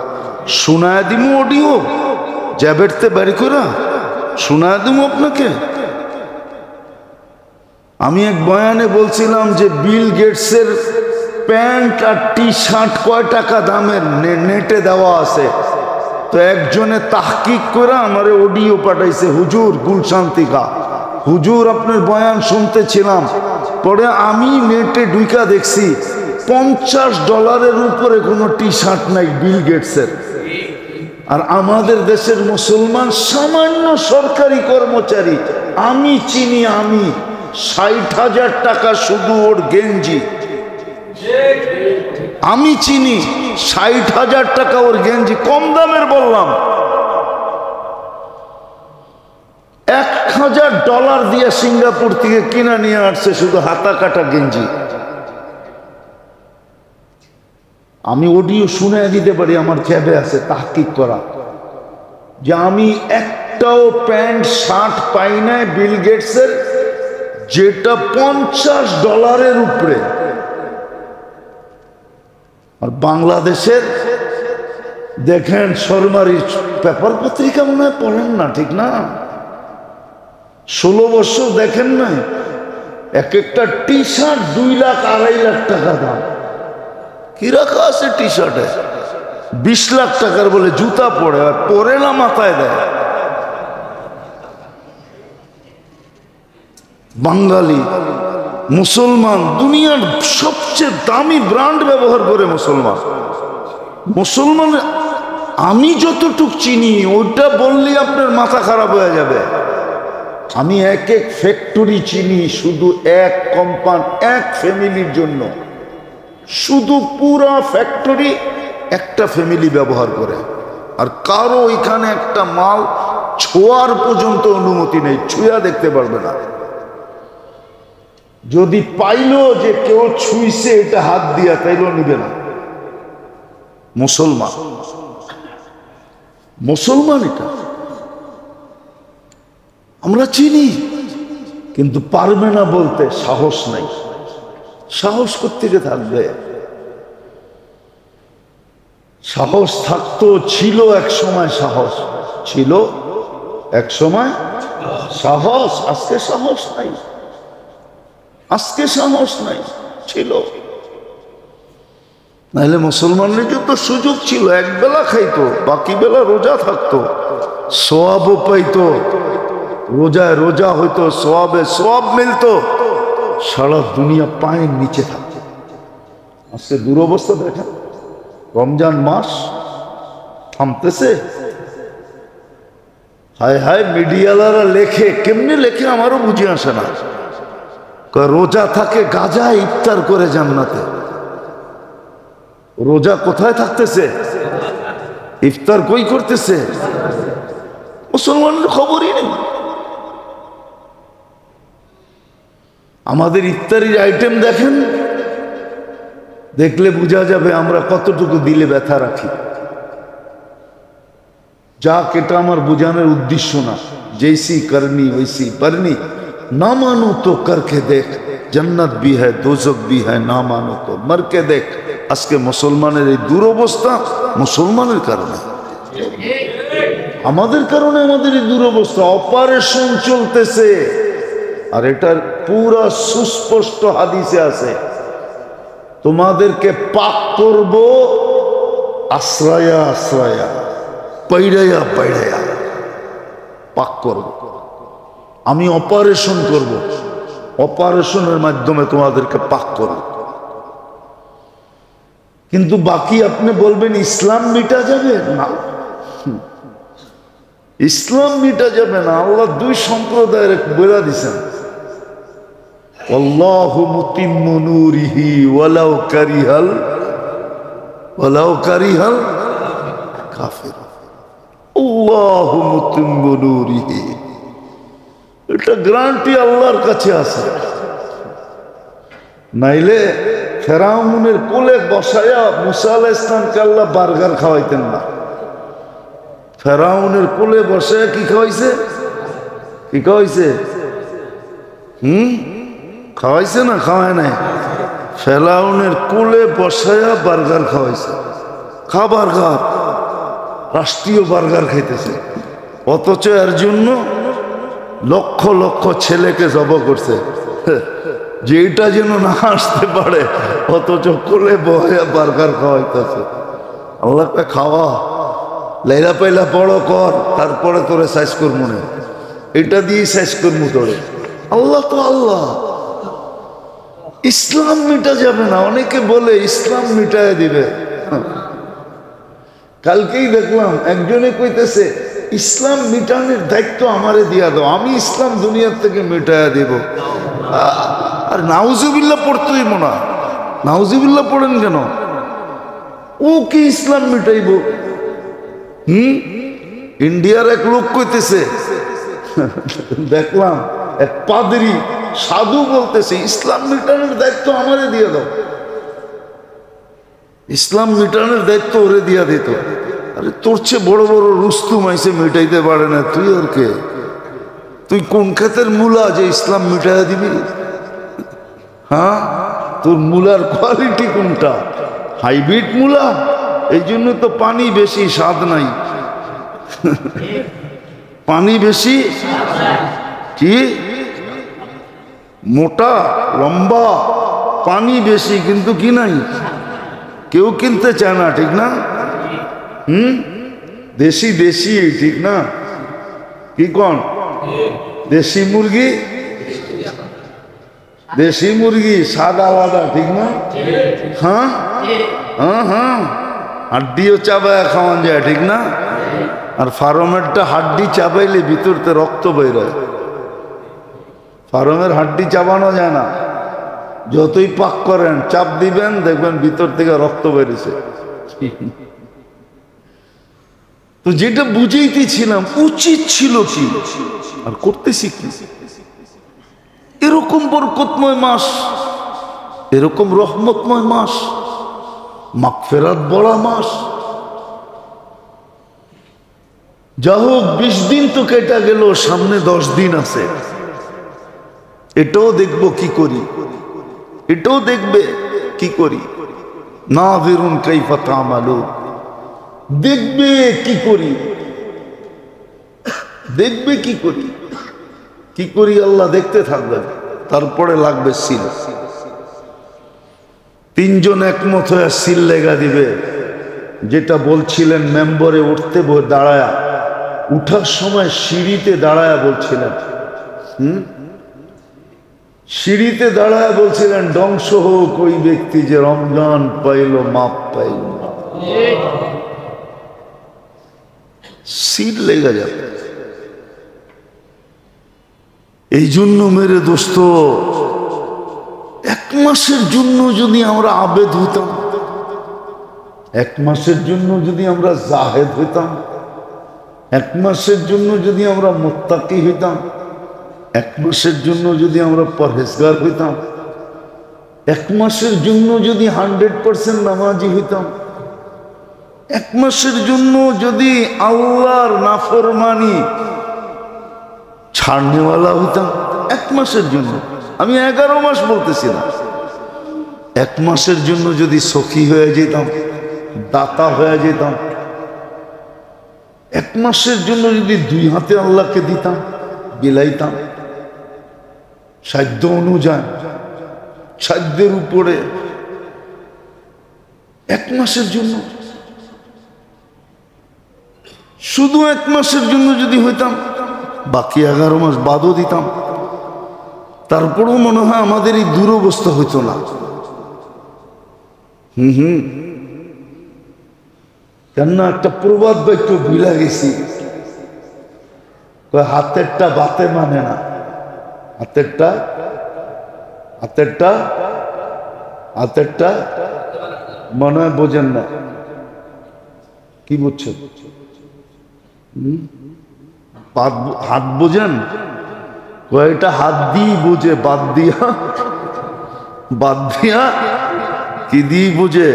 শোনায় দিমু অডিও জ্যাবেটতে বাড়ি করা, শোনায় দিমু আপনাকে। আমি এক বয়ানে বলছিলাম যে বিল গেটসের প্যান্ট আর টি শার্ট কয় টাকা দামের নেটে দেওয়া আছে। তো একজনে তাহকিক করে আমারে অডিও পাঠাইছে, হুজুর গুলশান্তিকা, হুজুর আপনার বয়ান শুনতেছিলাম, পরে আমি নেটে ঢুইকা দেখছি $50 উপরে কোনো টি শার্ট নাই বিল গেটসের। আর আমাদের দেশের মুসলমান সামান্য সরকারি কর্মচারী, আমি চিনি, আমি 60,000 টাকা শুধু ওর গেঞ্জি, আমি চিনি 60,000 টাকা ওর গেঞ্জি, কম দামের বললাম। $1,000 দিয়ে সিঙ্গাপুর থেকে কিনা নিয়ে আসছে শুধু হাতা কাটা গেঞ্জি। আমি অডিও শুনে দিতে পারি, আমার ক্যাবে আছে তাহকিক করা, যে আমি একটাও প্যান্ট শার্ট পাই নাই বিল গেটসের যেটা $50 উপরে। আর বাংলাদেশের দেখেন শর্মারি পেপার পত্রিকা মনে হয় পড়েন না, ঠিক না? 16 বছর দেখেন না, এক একটা টি শার্ট 2 লাখ 2.5 লাখ টাকা দাম। কি রাখা আছে টি শার্টে? 20 লাখ টাকার বলে জুতা পরে, আর পরে না মাথায় দেয়। বাঙালি মুসলমান দুনিয়ার সবচেয়ে দামি ব্র্যান্ড ব্যবহার করে মুসলমান। মুসলমান আমি যতটুক চিনি ওইটা বললে আপনার মাথা খারাপ হয়ে যাবে। আমি এক এক ফ্যাক্টরি চিনি, শুধু এক কোম্পানি, এক ফ্যামিলির জন্য, শুধু পুরা ফ্যাক্টরি একটা ফ্যামিলি ব্যবহার করে। আর কারো ওইখানে একটা মাল ছোঁয়ার পর্যন্ত অনুমতি নেই, ছুঁয়া দেখতে পারবে না। যদি পাইলো যে কেউ ছুঁইছে এটা হাত দিয়া, তাইলেও নিবে না। মুসলমান মুসলমান এটা আমরা চিনি, কিন্তু পারবে না বলতে, সাহস নাই। সাহস কোত্থেকে থাকবে? সাহস থাকতো, ছিল এক সময়, সাহস ছিল এক সময়, সাহস। আজকে সাহস নাই, আজকে সাহস নাই, ছিল। নাহলে মুসলমানের যত সুযোগ ছিল, এক বেলা খাইতো, বাকি বেলা রোজা থাকতো, সোয়াবও পাইতো, রোজায় রোজা হইতো, সোয়াবে সোয়াব মিলতো, সারা দুনিয়া পায়ের নিচে থাকতো। আজকে দুরবস্থা দেখেন, রমজান মাস থামতেছে। হায় হায়, মিডিয়ালারা লেখে, কেমনি লেখে আমারও বুঝে আসে না। রোজা থাকে গাজা, ইফতার করে জান্নাতে। রোজা কোথায় থাকতেছে? ইফতার কই করতেছে? মুসলমানের খবরই নেই। আমাদের ইফতারির আইটেম দেখেন, দেখলে বোঝা যাবে আমরা কতটুকু দিলে ব্যথা রাখি। যাক, এটা আমার বোঝানোর উদ্দেশ্য না। জৈসি করনি वैसी परनी, ना मानो तो करके देख, जन्नत भी है दोजख भी है, ना मानो तो मर के देख। আজকে মুসলমানের এই দুরবস্থা মুসলমানের কারণে, আমাদের কারণে আমাদের এই দুরবস্থা। অপারেশন চলতেছে, আর এটার পুরা সুস্পষ্ট হাদিসে আছে, তোমাদেরকে পাক করব আশ্রয়া আশ্রয়া, পৈড়াইয়া পৈড়াইয়া পাক করব। আমি অপারেশন করব, অপারেশনের মাধ্যমে তোমাদেরকে পাক করব। কিন্তু বাকি আপনি বলবেন ইসলাম মিটা যাবে না, ইসলাম মিটা যাবে না। আল্লাহ দুই সম্প্রদায়ের বলে দিছেন, আল্লাহু মুতিম্মু নূরিহি ওয়ালাউ কারিহাল কাফির। আল্লাহু মুতিম্মু নূরিহি, এটা গ্যারান্টি আল্লাহর কাছে আছে। নাইলে ফেরাউনের কোলে বসায়া মুসা আলাইহিস সালামকে আল্লাহ বার্গার খাওয়াইতেন না। ফেরাউনের কোলে বসায়া কি খাওয়াইছে? কি খাওয়াইছে? খাওয়াইছে না খাওয়ায় নাই? ফেরাউনের কোলে বসায়া বার্গার খাওয়াইছে। খা বার্গার, রাষ্ট্রীয় বার্গার খাইতেছে। অথচ এর জন্য লক্ষ লক্ষ ছেলেকে জবাই করছে, যে এটা যেন না আসতে পারে, অথচ কোলে বয়া বার্গার খাওয়াইতেছে। আল্লাহকে খাওয়া, লাইলা পাইলা বড় কর, তারপরে তোরে সাইজ করবো না, এটা দিয়ে সাইজ করবো তোরে। আল্লাহ তো আল্লাহ, ইসলাম মিটা যাবে না। অনেকে বলে ইসলাম মিটায় দিবে। কালকেই দেখলাম একজনে কইতেছে ইসলাম মিটানোর দায়িত্ব আমারে দিয়া দাও, আমি ইসলাম দুনিয়ার থেকে মিটায়া দিব। আর নাউজুবিল্লাহ পড়তেই মনা, নাউজুবিল্লাহ পড়েন কেন? ও কি ইসলাম মিটাইব? ইন্ডিয়ার এক লোক কইতেছে, দেখলাম এক পাদরি সাধু বলতেছে ইসলাম মিটানোর দায়িত্ব আমারে দিয়ে দাও, ইসলাম মিটানোর দায়িত্ব ওরে দিয়া দিত। আরে তোর চেয়ে বড় বড় রুস্তুম আইসে মিটাইতে পারে না, তুই আর কে? তুই কোন ক্ষেতের মূলা যে ইসলাম মিটাইয়া দিবি? হ্যাঁ, তোর মূলার কোয়ালিটি কোনটা? হাইব্রিড মূলা এই জন্য তো পানি বেশি, স্বাদ নাই। পানি বেশি কি মোটা লম্বা, পানি বেশি কিন্তু কি নাই, কেউ কিনতে চায় না, ঠিক না? দেশি দেশি, ঠিক না? কি কোন দেশি মুরগি, দেশি মুরগি স্বাদ আলাদা, ঠিক না? হ্যাঁ হ্যাঁ হ্যাঁ, হাড্ডিও চাবায় খাওয়া যায়, ঠিক না? আর ফার্মেরটা হাড্ডি চাবাইলে ভিতরতে রক্ত বেরোয়। ফার্মের হাড্ডি চাবানো যায় না, যতই পাক করেন চাপ দিবেন দেখবেন ভিতর থেকে রক্ত বেরিয়েছে। তো যেটা বুঝাইতেছিলাম, উচিত ছিল কি আর করতেছি কি? এরকম বরকতময় মাস, এরকম রহমতময় মাস, মাগফিরাত বড় মাস। যা হোক 20 দিন তো কেটে গেল, সামনে 10 দিন আছে। এটাও দেখবো কি করি, এটাও দেখবে কি করি। নাযিরুন কাইফা তা'মালুন, দেখবে কি করি, দেখবে কি করি, কি করি আল্লাহ দেখতে থাকবে। তারপরে লাগবে সিল। 3 জন একমত হয়ে সিল লেগা দিবে। যেটা বলছিলেন মেম্বরে উঠতে দাঁড়ায়া, উঠার সময় সিঁড়িতে দাঁড়ায়া বলছিলেন, সিঁড়িতে দাঁড়ায় বলছিলেন, ধ্বংস হোক ওই ব্যক্তি যে রমজান পাইল মাপ পাইল না। সিল লেগে যাবে। এই জন্য মেরে দোস্ত, 1 মাসের জন্য যদি আমরা আবেদ হইতাম, 1 মাসের জন্য যদি আমরা জাহেদ হইতাম, 1 মাসের জন্য যদি আমরা মুত্তাকি হইতাম, 1 মাসের জন্য যদি আমরা পরহেজগার হইতাম, 1 মাসের জন্য যদি 100% নামাজি হইতাম, 1 মাসের জন্য যদি আল্লাহর নাফরমানি ছাড়নেওয়ালা হইতাম, 1 মাসের জন্য, আমি 11 মাস বলতেছি না, 1 মাসের জন্য যদি সখী হয়ে যেতাম, দাতা হয়ে যেতাম, 1 মাসের জন্য যদি 2 হাতে আল্লাহকে দিতাম, বিলাইতাম, সাধ্য অনুযায়ী, সাধ্যের উপরে, 1 মাসের জন্য, শুধু 1 মাসের জন্য যদি হইতাম, বাকি 11 মাস বাদও দিতাম, তারপরেও মনে হয় আমাদের এই দুরবস্থা হইতো না। কেননা একটা প্রবাদ বাক্য ভুলে গেছি, হাতেরটা বাতে মানে না। হাতেরটা হাতেরটা হাতেরটা মনে হয় বোঝেন না। কি বুঝছেন? হাত বোঝেন? কয়টা হাত দিয়ে বোঝে, বাদ দিয়া কি দিয়ে বোঝে?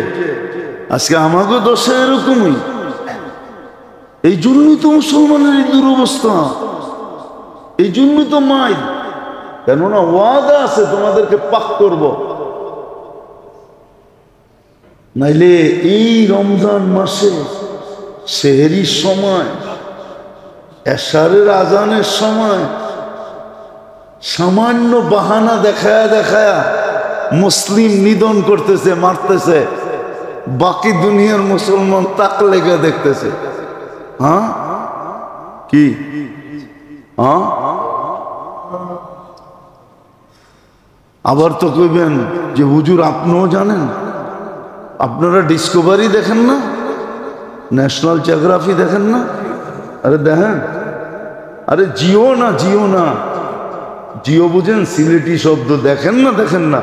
আজকে আমাকে দশা এরকমই। এই জন্যই তো মুসলমানের এই দুরবস্থা, এই জন্যই তো মাই। কেননা ওয়াদা আছে তোমাদেরকে পাক করব। নাইলে এই রমজান মাসে সেহরির সময়, এশারের আজানের সময় সামান্য বাহানা দেখায়া দেখায়া মুসলিম নিধন করতেছে, মারতেছে, বাকি দুনিয়ার মুসলমান তাক লেগে দেখতেছে। হ্যাঁ কি? হ্যাঁ, আবার তো কইবেন যে হুজুর আপনিও জানেন, আপনারা ডিসকভারি দেখেন না, ন্যাশনাল জিওগ্রাফি দেখেন না? আরে দেখেন, আরে জিও না, জিও বুঝেন, সিলেটি শব্দ, দেখেন না?